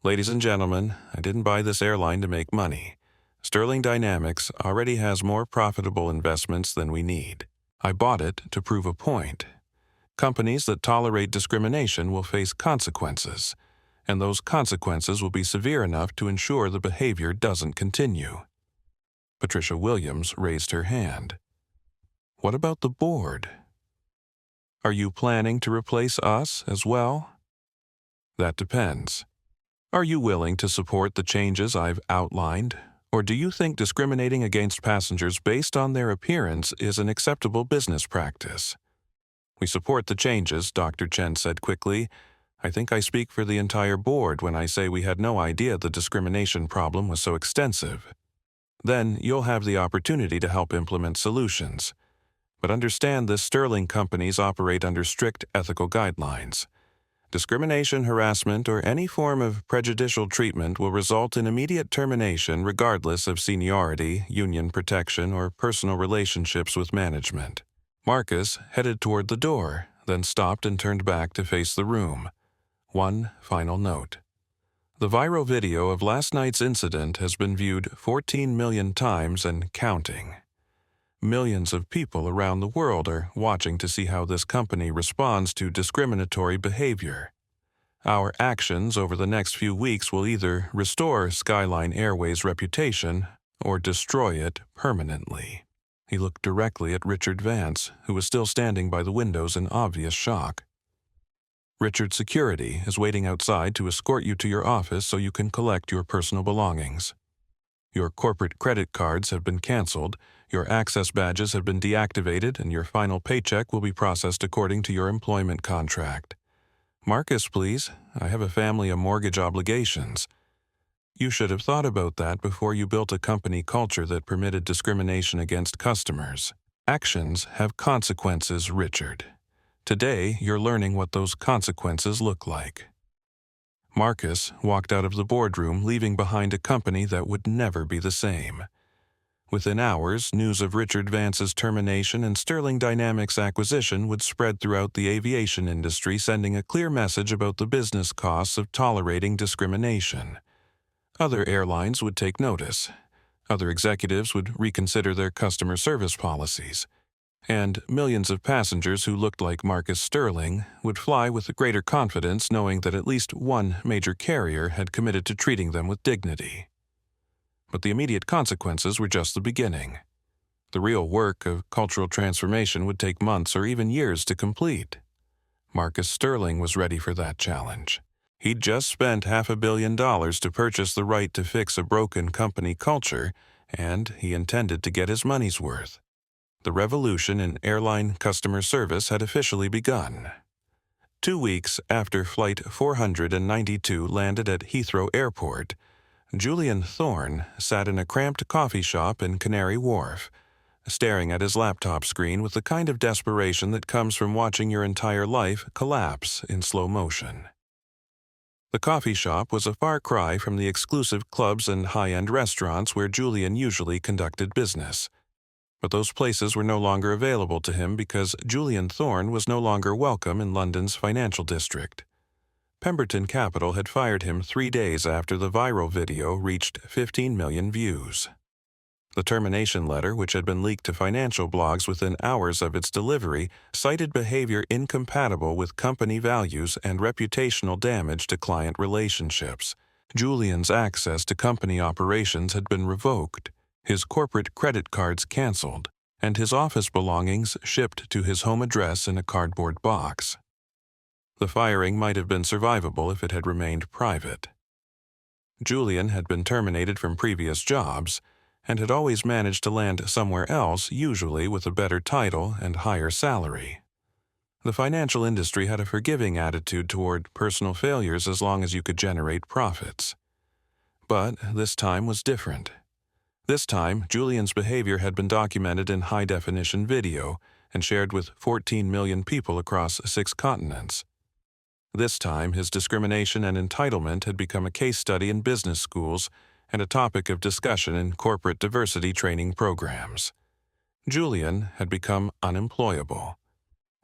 Ladies and gentlemen, I didn't buy this airline to make money. Sterling Dynamics already has more profitable investments than we need. I bought it to prove a point. Companies that tolerate discrimination will face consequences, and those consequences will be severe enough to ensure the behavior doesn't continue. Patricia Williams raised her hand. What about the board? Are you planning to replace us as well? That depends. Are you willing to support the changes I've outlined, or do you think discriminating against passengers based on their appearance is an acceptable business practice? We support the changes, Dr. Chen said quickly. I think I speak for the entire board when I say we had no idea the discrimination problem was so extensive. Then you'll have the opportunity to help implement solutions. But understand this Sterling companies operate under strict ethical guidelines. Discrimination, harassment, or any form of prejudicial treatment will result in immediate termination regardless of seniority, union protection, or personal relationships with management. Marcus headed toward the door, then stopped and turned back to face the room. One final note. The viral video of last night's incident has been viewed 14 million times and counting. Millions of people around the world are watching to see how this company responds to discriminatory behavior. Our actions over the next few weeks will either restore Skyline Airways' reputation or destroy it permanently. He looked directly at Richard Vance, who was still standing by the windows in obvious shock. Richard's security is waiting outside to escort you to your office so you can collect your personal belongings. Your corporate credit cards have been canceled, your access badges have been deactivated, and your final paycheck will be processed according to your employment contract. Marcus, please. I have a family and mortgage obligations. You should have thought about that before you built a company culture that permitted discrimination against customers. Actions have consequences, Richard. Today, you're learning what those consequences look like. Marcus walked out of the boardroom, leaving behind a company that would never be the same. Within hours, news of Richard Vance's termination and Sterling Dynamics' acquisition would spread throughout the aviation industry, sending a clear message about the business costs of tolerating discrimination. Other airlines would take notice. Other executives would reconsider their customer service policies. And millions of passengers who looked like Marcus Sterling would fly with greater confidence knowing that at least one major carrier had committed to treating them with dignity. But the immediate consequences were just the beginning. The real work of cultural transformation would take months or even years to complete. Marcus Sterling was ready for that challenge. He'd just spent $500 million to purchase the right to fix a broken company culture, and he intended to get his money's worth. The revolution in airline customer service had officially begun. 2 weeks after Flight 492 landed at Heathrow Airport, Julian Thorne sat in a cramped coffee shop in Canary Wharf, staring at his laptop screen with the kind of desperation that comes from watching your entire life collapse in slow motion. The coffee shop was a far cry from the exclusive clubs and high-end restaurants where Julian usually conducted business. But those places were no longer available to him because Julian Thorne was no longer welcome in London's financial district. Pemberton Capital had fired him 3 days after the viral video reached 15 million views. The termination letter, which had been leaked to financial blogs within hours of its delivery, cited behavior incompatible with company values and reputational damage to client relationships. Julian's access to company operations had been revoked, his corporate credit cards canceled, and his office belongings shipped to his home address in a cardboard box. The firing might have been survivable if it had remained private. Julian had been terminated from previous jobs, and had always managed to land somewhere else, usually with a better title and higher salary. The financial industry had a forgiving attitude toward personal failures as long as you could generate profits. But this time was different. This time, Julian's behavior had been documented in high-definition video and shared with 14 million people across 6 continents. This time, his discrimination and entitlement had become a case study in business schools and a topic of discussion in corporate diversity training programs. Julian had become unemployable.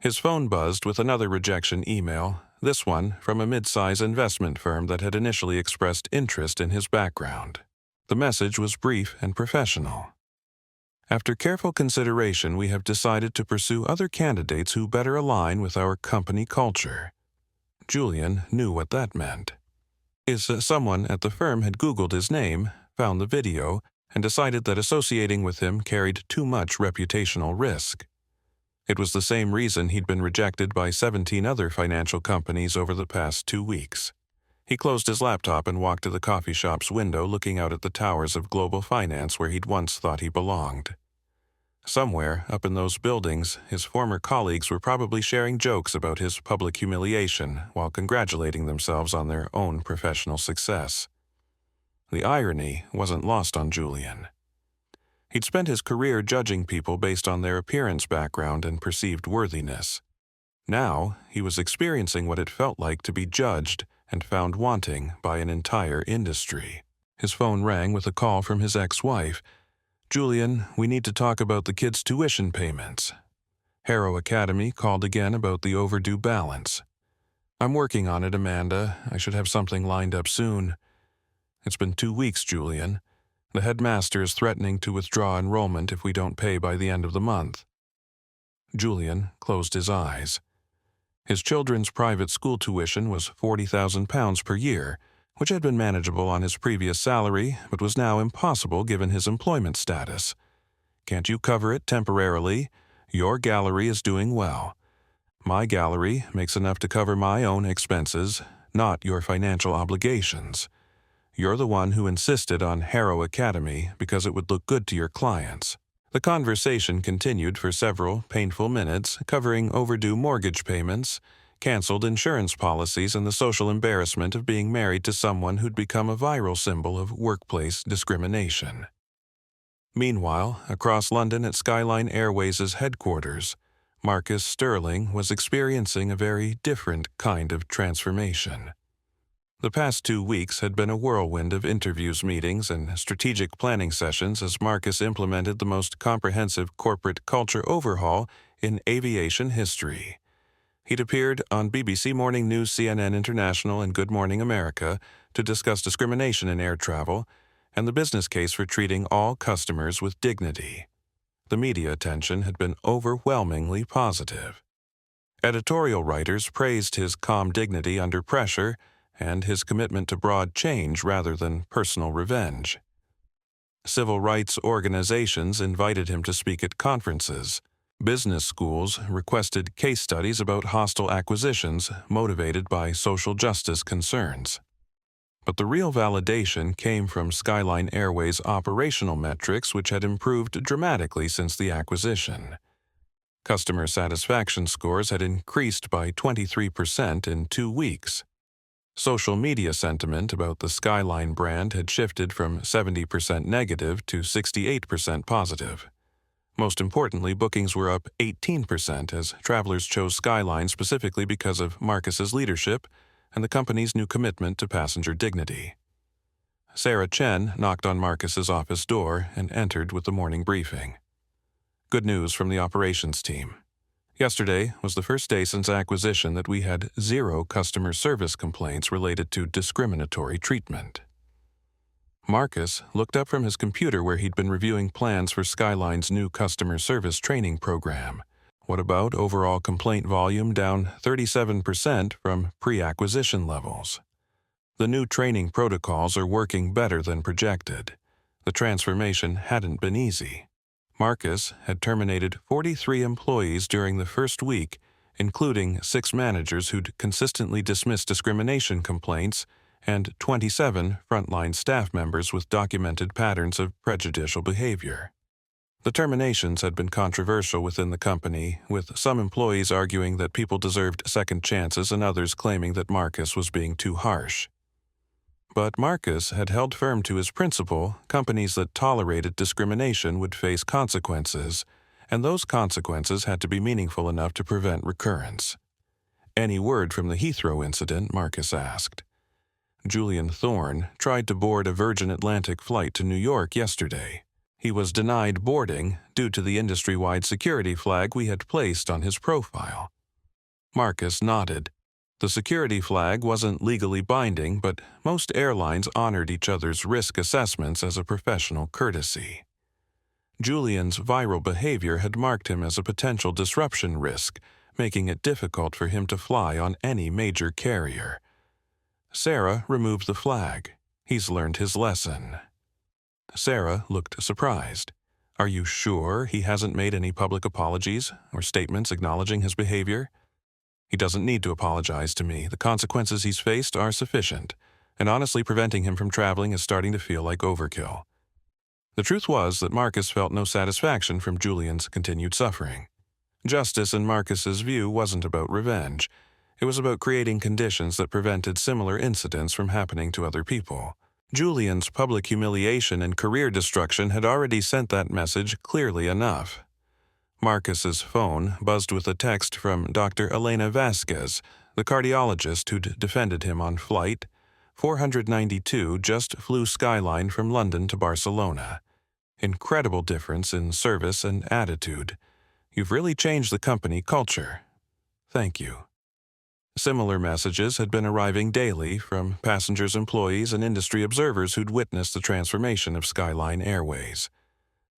His phone buzzed with another rejection email, this one from a mid-size investment firm that had initially expressed interest in his background. The message was brief and professional. After careful consideration, we have decided to pursue other candidates who better align with our company culture. Julian knew what that meant. Someone at the firm had Googled his name, found the video, and decided that associating with him carried too much reputational risk. It was the same reason he'd been rejected by 17 other financial companies over the past 2 weeks. He closed his laptop and walked to the coffee shop's window, looking out at the towers of global finance where he'd once thought he belonged. Somewhere up in those buildings, his former colleagues were probably sharing jokes about his public humiliation while congratulating themselves on their own professional success. The irony wasn't lost on Julian. He'd spent his career judging people based on their appearance, background, and perceived worthiness. Now, he was experiencing what it felt like to be judged and found wanting by an entire industry. His phone rang with a call from his ex-wife. "Julian, we need to talk about the kids' tuition payments." Harrow Academy called again about the overdue balance. "I'm working on it, Amanda. I should have something lined up soon." "It's been 2 weeks, Julian. The headmaster is threatening to withdraw enrollment if we don't pay by the end of the month." Julian closed his eyes. His children's private school tuition was £40,000 per year, which had been manageable on his previous salary, but was now impossible given his employment status. "Can't you cover it temporarily? Your gallery is doing well. My gallery makes enough to cover my own expenses, not your financial obligations. You're the one who insisted on Harrow Academy because it would look good to your clients." The conversation continued for several painful minutes, covering overdue mortgage payments, canceled insurance policies, and the social embarrassment of being married to someone who'd become a viral symbol of workplace discrimination. Meanwhile, across London at Skyline Airways' headquarters, Marcus Sterling was experiencing a very different kind of transformation. The past 2 weeks had been a whirlwind of interviews, meetings, and strategic planning sessions as Marcus implemented the most comprehensive corporate culture overhaul in aviation history. He'd appeared on BBC Morning News, CNN International, and Good Morning America to discuss discrimination in air travel and the business case for treating all customers with dignity. The media attention had been overwhelmingly positive. Editorial writers praised his calm dignity under pressure and his commitment to broad change rather than personal revenge. Civil rights organizations invited him to speak at conferences. Business schools requested case studies about hostile acquisitions motivated by social justice concerns. But the real validation came from Skyline Airways' operational metrics, which had improved dramatically since the acquisition. Customer satisfaction scores had increased by 23% in 2 weeks. Social media sentiment about the Skyline brand had shifted from 70% negative to 68% positive. Most importantly, bookings were up 18% as travelers chose Skyline specifically because of Marcus's leadership, and the company's new commitment to passenger dignity. Sarah Chen knocked on Marcus's office door and entered with the morning briefing. Good news from the operations team. Yesterday was the first day since acquisition that we had 0 customer service complaints related to discriminatory treatment. Marcus looked up from his computer where he'd been reviewing plans for Skyline's new customer service training program. What about overall complaint volume down 37% from pre-acquisition levels? The new training protocols are working better than projected. The transformation hadn't been easy. Marcus had terminated 43 employees during the first week, including 6 managers who'd consistently dismissed discrimination complaints and 27 frontline staff members with documented patterns of prejudicial behavior. The terminations had been controversial within the company, with some employees arguing that people deserved second chances and others claiming that Marcus was being too harsh. But Marcus had held firm to his principle: companies that tolerated discrimination would face consequences, and those consequences had to be meaningful enough to prevent recurrence. Any word from the Heathrow incident? Marcus asked. Julian Thorne tried to board a Virgin Atlantic flight to New York yesterday. He was denied boarding due to the industry-wide security flag we had placed on his profile. Marcus nodded. The security flag wasn't legally binding, but most airlines honored each other's risk assessments as a professional courtesy. Julian's viral behavior had marked him as a potential disruption risk, making it difficult for him to fly on any major carrier. Sarah removed the flag. He's learned his lesson. Sarah looked surprised. Are you sure he hasn't made any public apologies or statements acknowledging his behavior? He doesn't need to apologize to me. The consequences he's faced are sufficient, and honestly preventing him from traveling is starting to feel like overkill. The truth was that Marcus felt no satisfaction from Julian's continued suffering. Justice, in Marcus's view, wasn't about revenge. It was about creating conditions that prevented similar incidents from happening to other people. Julian's public humiliation and career destruction had already sent that message clearly enough. Marcus's phone buzzed with a text from Dr. Elena Vasquez, the cardiologist who'd defended him on flight 492 just flew Skyline from London to Barcelona. Incredible difference in service and attitude. You've really changed the company culture. Thank you. Similar messages had been arriving daily from passengers, employees, and industry observers who'd witnessed the transformation of Skyline Airways.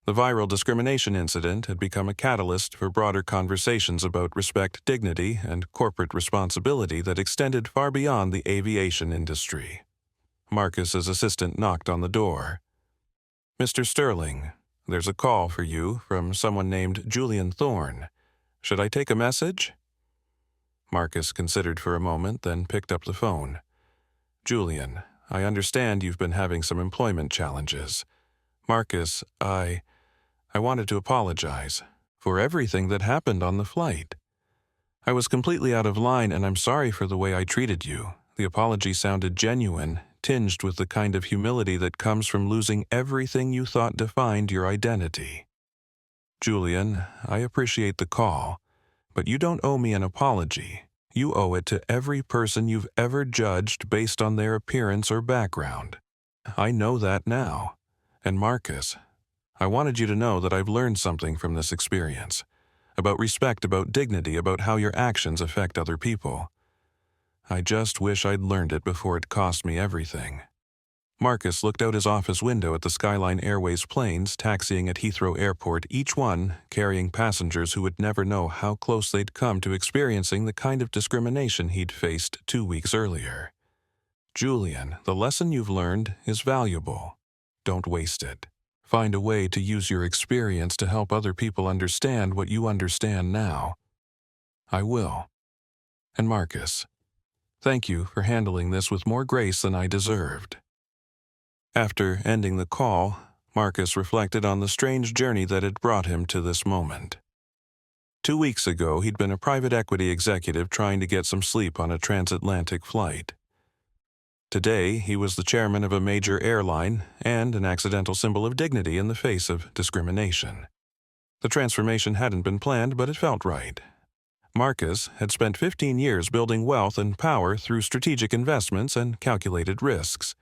The viral discrimination incident had become a catalyst for broader conversations about respect, dignity, and corporate responsibility that extended far beyond the aviation industry. Marcus's assistant knocked on the door. Mr. Sterling, there's a call for you from someone named Julian Thorne. Should I take a message? Marcus considered for a moment, then picked up the phone. Julian, I understand you've been having some employment challenges. Marcus, I wanted to apologize for everything that happened on the flight. I was completely out of line, and I'm sorry for the way I treated you. The apology sounded genuine, tinged with the kind of humility that comes from losing everything you thought defined your identity. Julian, I appreciate the call, but you don't owe me an apology. You owe it to every person you've ever judged based on their appearance or background. I know that now. And Marcus, I wanted you to know that I've learned something from this experience. About respect, about dignity, about how your actions affect other people. I just wish I'd learned it before it cost me everything. Marcus looked out his office window at the Skyline Airways planes taxiing at Heathrow Airport, each one carrying passengers who would never know how close they'd come to experiencing the kind of discrimination he'd faced 2 weeks earlier. Julian, the lesson you've learned is valuable. Don't waste it. Find a way to use your experience to help other people understand what you understand now. I will. And Marcus, thank you for handling this with more grace than I deserved. After ending the call, Marcus reflected on the strange journey that had brought him to this moment. 2 weeks ago, he'd been a private equity executive trying to get some sleep on a transatlantic flight. Today, he was the chairman of a major airline and an accidental symbol of dignity in the face of discrimination. The transformation hadn't been planned, but it felt right. Marcus had spent 15 years building wealth and power through strategic investments and calculated risks.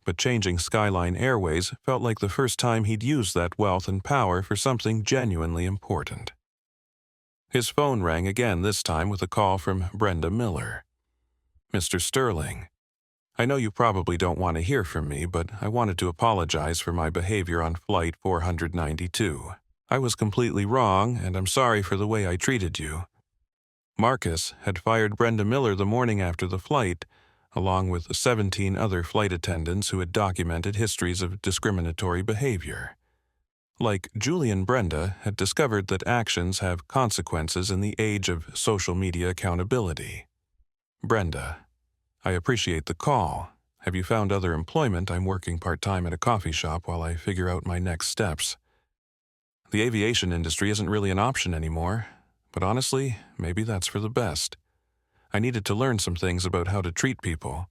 But changing Skyline Airways felt like the first time he'd used that wealth and power for something genuinely important. His phone rang again, this time with a call from Brenda Miller. "Mr. Sterling, I know you probably don't want to hear from me, but I wanted to apologize for my behavior on Flight 492. I was completely wrong, and I'm sorry for the way I treated you." Marcus had fired Brenda Miller the morning after the flight, along with 17 other flight attendants who had documented histories of discriminatory behavior. Like Julie and Brenda, had discovered that actions have consequences in the age of social media accountability. "Brenda, I appreciate the call. Have you found other employment? I'm working part-time at a coffee shop while I figure out my next steps. The aviation industry isn't really an option anymore, but honestly, maybe that's for the best. I needed to learn some things about how to treat people,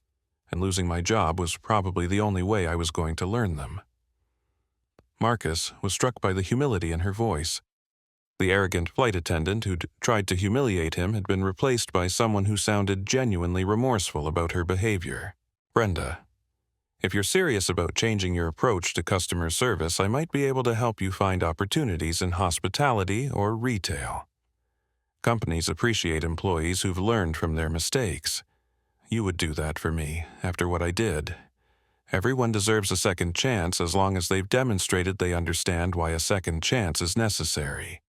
and losing my job was probably the only way I was going to learn them." Marcus was struck by the humility in her voice. The arrogant flight attendant who'd tried to humiliate him had been replaced by someone who sounded genuinely remorseful about her behavior. "Brenda, if you're serious about changing your approach to customer service, I might be able to help you find opportunities in hospitality or retail. Companies appreciate employees who've learned from their mistakes. You would do that for me after what I did. Everyone deserves a second chance as long as they've demonstrated they understand why a second chance is necessary."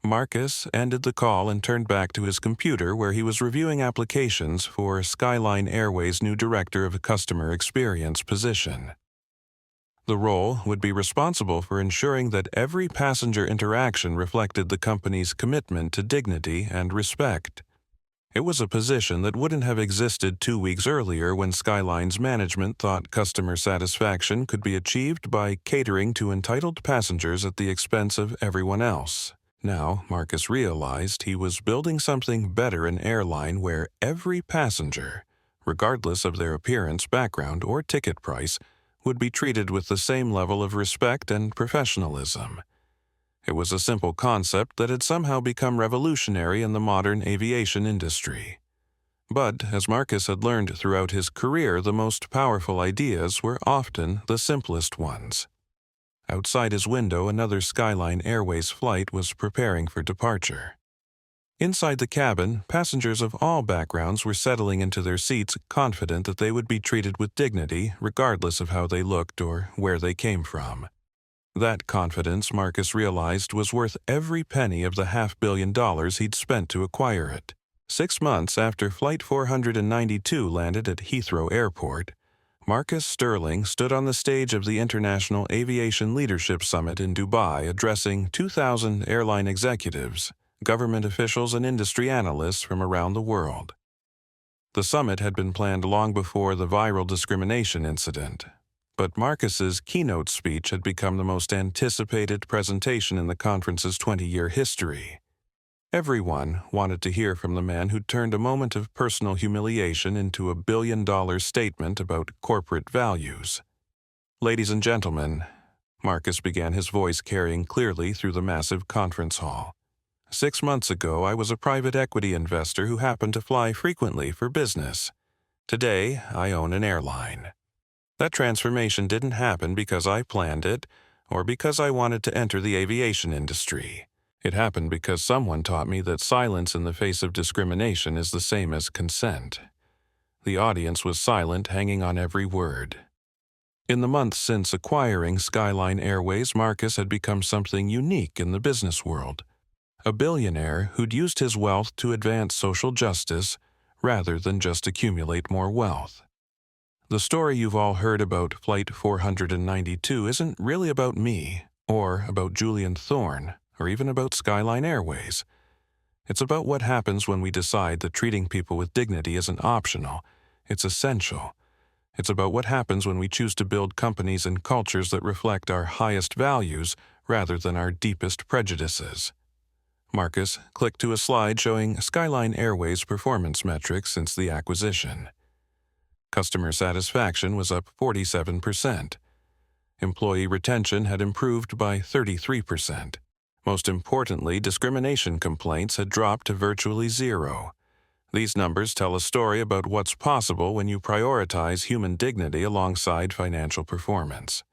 Marcus ended the call and turned back to his computer, where he was reviewing applications for Skyline Airways' new Director of Customer Experience position. The role would be responsible for ensuring that every passenger interaction reflected the company's commitment to dignity and respect. It was a position that wouldn't have existed 2 weeks earlier, when Skyline's management thought customer satisfaction could be achieved by catering to entitled passengers at the expense of everyone else. Now, Marcus realized he was building something better in Airline, where every passenger, regardless of their appearance, background, or ticket price, would be treated with the same level of respect and professionalism. It was a simple concept that had somehow become revolutionary in the modern aviation industry. But, as Marcus had learned throughout his career, the most powerful ideas were often the simplest ones. Outside his window, another Skyline Airways flight was preparing for departure. Inside the cabin, passengers of all backgrounds were settling into their seats, confident that they would be treated with dignity, regardless of how they looked or where they came from. That confidence, Marcus realized, was worth every penny of the $500 million he'd spent to acquire it. 6 months after Flight 492 landed at Heathrow Airport, Marcus Sterling stood on the stage of the International Aviation Leadership Summit in Dubai, addressing 2,000 airline executives, government officials, and industry analysts from around the world. The summit had been planned long before the viral discrimination incident, but Marcus's keynote speech had become the most anticipated presentation in the conference's 20-year history. Everyone wanted to hear from the man who'd turned a moment of personal humiliation into a billion-dollar statement about corporate values. "Ladies and gentlemen," Marcus began, his voice carrying clearly through the massive conference hall. 6 months ago, I was a private equity investor who happened to fly frequently for business. Today, I own an airline. That transformation didn't happen because I planned it or because I wanted to enter the aviation industry. It happened because someone taught me that silence in the face of discrimination is the same as consent. The audience was silent, hanging on every word. In the months since acquiring Skyline Airways, Marcus had become something unique in the business world. A billionaire who'd used his wealth to advance social justice rather than just accumulate more wealth. The story you've all heard about Flight 492 isn't really about me, or about Julian Thorne, or even about Skyline Airways. It's about what happens when we decide that treating people with dignity isn't optional, it's essential. It's about what happens when we choose to build companies and cultures that reflect our highest values rather than our deepest prejudices. Marcus clicked to a slide showing Skyline Airways' performance metrics since the acquisition. Customer satisfaction was up 47%. Employee retention had improved by 33%. Most importantly, discrimination complaints had dropped to virtually zero. These numbers tell a story about what's possible when you prioritize human dignity alongside financial performance.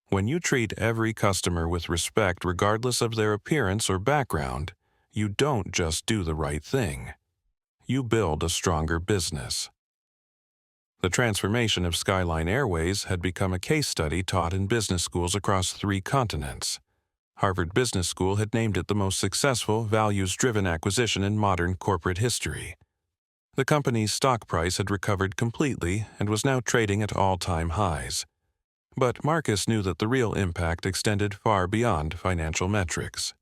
When you treat every customer with respect regardless of their appearance or background, you don't just do the right thing. You build a stronger business. The transformation of Skyline Airways had become a case study taught in business schools across 3 continents. Harvard Business School had named it the most successful, values-driven acquisition in modern corporate history. The company's stock price had recovered completely and was now trading at all-time highs. But Marcus knew that the real impact extended far beyond financial metrics.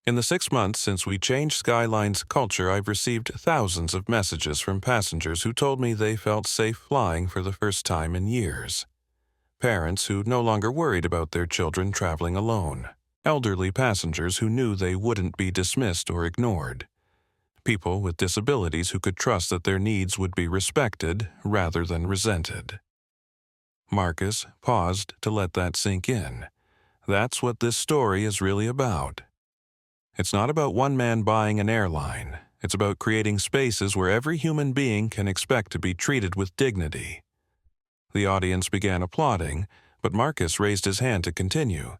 In the 6 months since we changed Skyline's culture, I've received thousands of messages from passengers who told me they felt safe flying for the first time in years. Parents who no longer worried about their children traveling alone. Elderly passengers who knew they wouldn't be dismissed or ignored. People with disabilities who could trust that their needs would be respected rather than resented. Marcus paused to let that sink in. That's what this story is really about. It's not about one man buying an airline. It's about creating spaces where every human being can expect to be treated with dignity. The audience began applauding, but Marcus raised his hand to continue.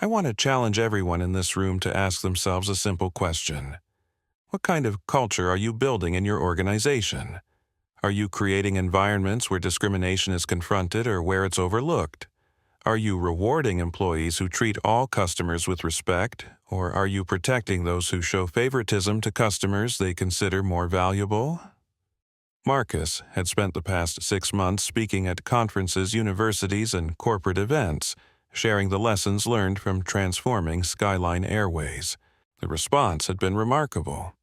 I want to challenge everyone in this room to ask themselves a simple question. What kind of culture are you building in your organization? Are you creating environments where discrimination is confronted or where it's overlooked? Are you rewarding employees who treat all customers with respect, or are you protecting those who show favoritism to customers they consider more valuable? Marcus had spent the past 6 months speaking at conferences, universities, and corporate events, sharing the lessons learned from transforming Skyline Airways. The response had been remarkable.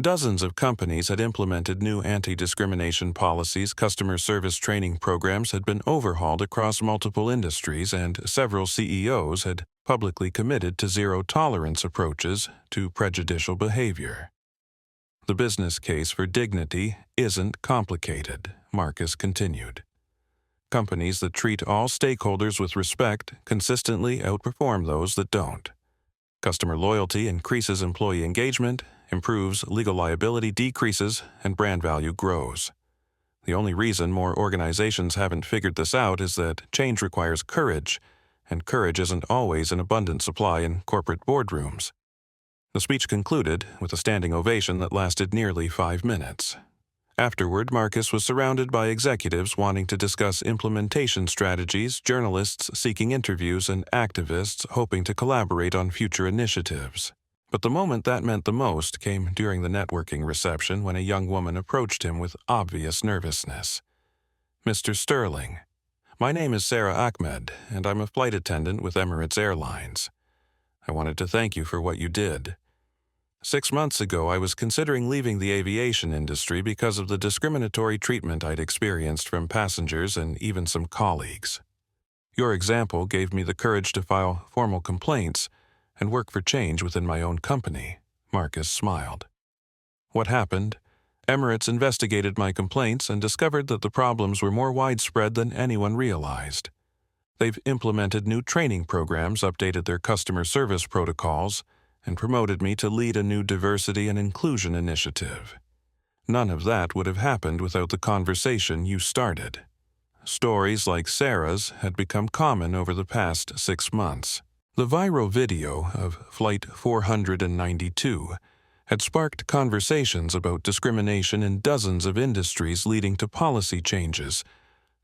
Dozens of companies had implemented new anti-discrimination policies, customer service training programs had been overhauled across multiple industries, and several CEOs had publicly committed to zero-tolerance approaches to prejudicial behavior. The business case for dignity isn't complicated, Marcus continued. Companies that treat all stakeholders with respect consistently outperform those that don't. Customer loyalty increases employee engagement, improves legal liability, decreases, and brand value grows. The only reason more organizations haven't figured this out is that change requires courage, and courage isn't always in abundant supply in corporate boardrooms. The speech concluded with a standing ovation that lasted nearly 5 minutes. Afterward, Marcus was surrounded by executives wanting to discuss implementation strategies, journalists seeking interviews, and activists hoping to collaborate on future initiatives. But the moment that meant the most came during the networking reception when a young woman approached him with obvious nervousness. Mr. Sterling, my name is Sarah Ahmed, and I'm a flight attendant with Emirates Airlines. I wanted to thank you for what you did. 6 months ago, I was considering leaving the aviation industry because of the discriminatory treatment I'd experienced from passengers and even some colleagues. Your example gave me the courage to file formal complaints and work for change within my own company, Marcus smiled. What happened? Emirates investigated my complaints and discovered that the problems were more widespread than anyone realized. They've implemented new training programs, updated their customer service protocols, and promoted me to lead a new diversity and inclusion initiative. None of that would have happened without the conversation you started. Stories like Sarah's had become common over the past 6 months. The viral video of Flight 492 had sparked conversations about discrimination in dozens of industries, leading to policy changes,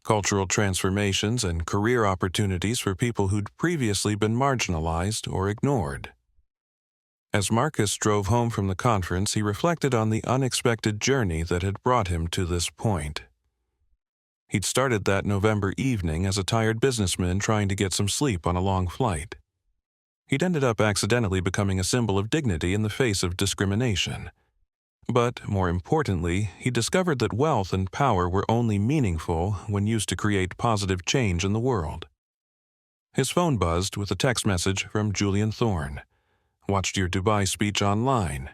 cultural transformations, and career opportunities for people who'd previously been marginalized or ignored. As Marcus drove home from the conference, he reflected on the unexpected journey that had brought him to this point. He'd started that November evening as a tired businessman trying to get some sleep on a long flight. He'd ended up accidentally becoming a symbol of dignity in the face of discrimination. But, more importantly, he discovered that wealth and power were only meaningful when used to create positive change in the world. His phone buzzed with a text message from Julian Thorne. Watched your Dubai speech online.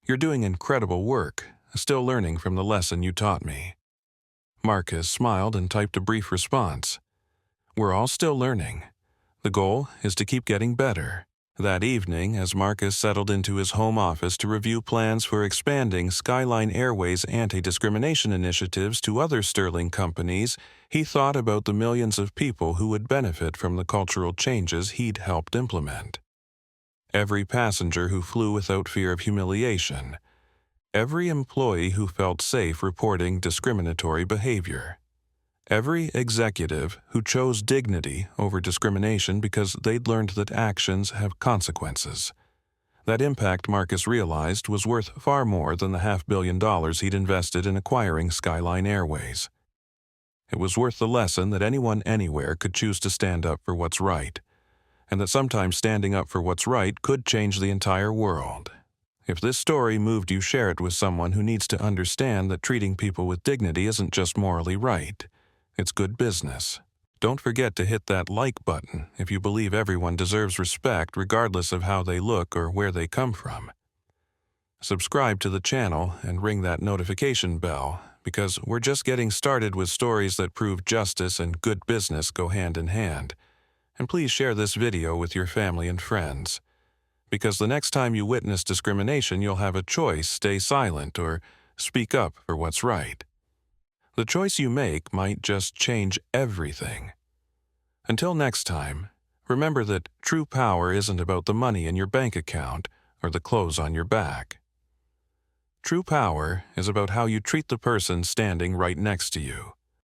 You're doing incredible work, still learning from the lesson you taught me. Marcus smiled and typed a brief response. We're all still learning. The goal is to keep getting better. That evening, as Marcus settled into his home office to review plans for expanding Skyline Airways' anti-discrimination initiatives to other Sterling companies, he thought about the millions of people who would benefit from the cultural changes he'd helped implement. Every passenger who flew without fear of humiliation. Every employee who felt safe reporting discriminatory behavior. Every executive who chose dignity over discrimination because they'd learned that actions have consequences. That impact, Marcus realized, was worth far more than the $500 million he'd invested in acquiring Skyline Airways. It was worth the lesson that anyone anywhere could choose to stand up for what's right, and that sometimes standing up for what's right could change the entire world. If this story moved you, share it with someone who needs to understand that treating people with dignity isn't just morally right. It's good business. Don't forget to hit that like button if you believe everyone deserves respect regardless of how they look or where they come from. Subscribe to the channel and ring that notification bell, because we're just getting started with stories that prove justice and good business go hand in hand. And please share this video with your family and friends, because the next time you witness discrimination, you'll have a choice: stay silent or speak up for what's right. The choice you make might just change everything. Until next time, remember that true power isn't about the money in your bank account or the clothes on your back. True power is about how you treat the person standing right next to you.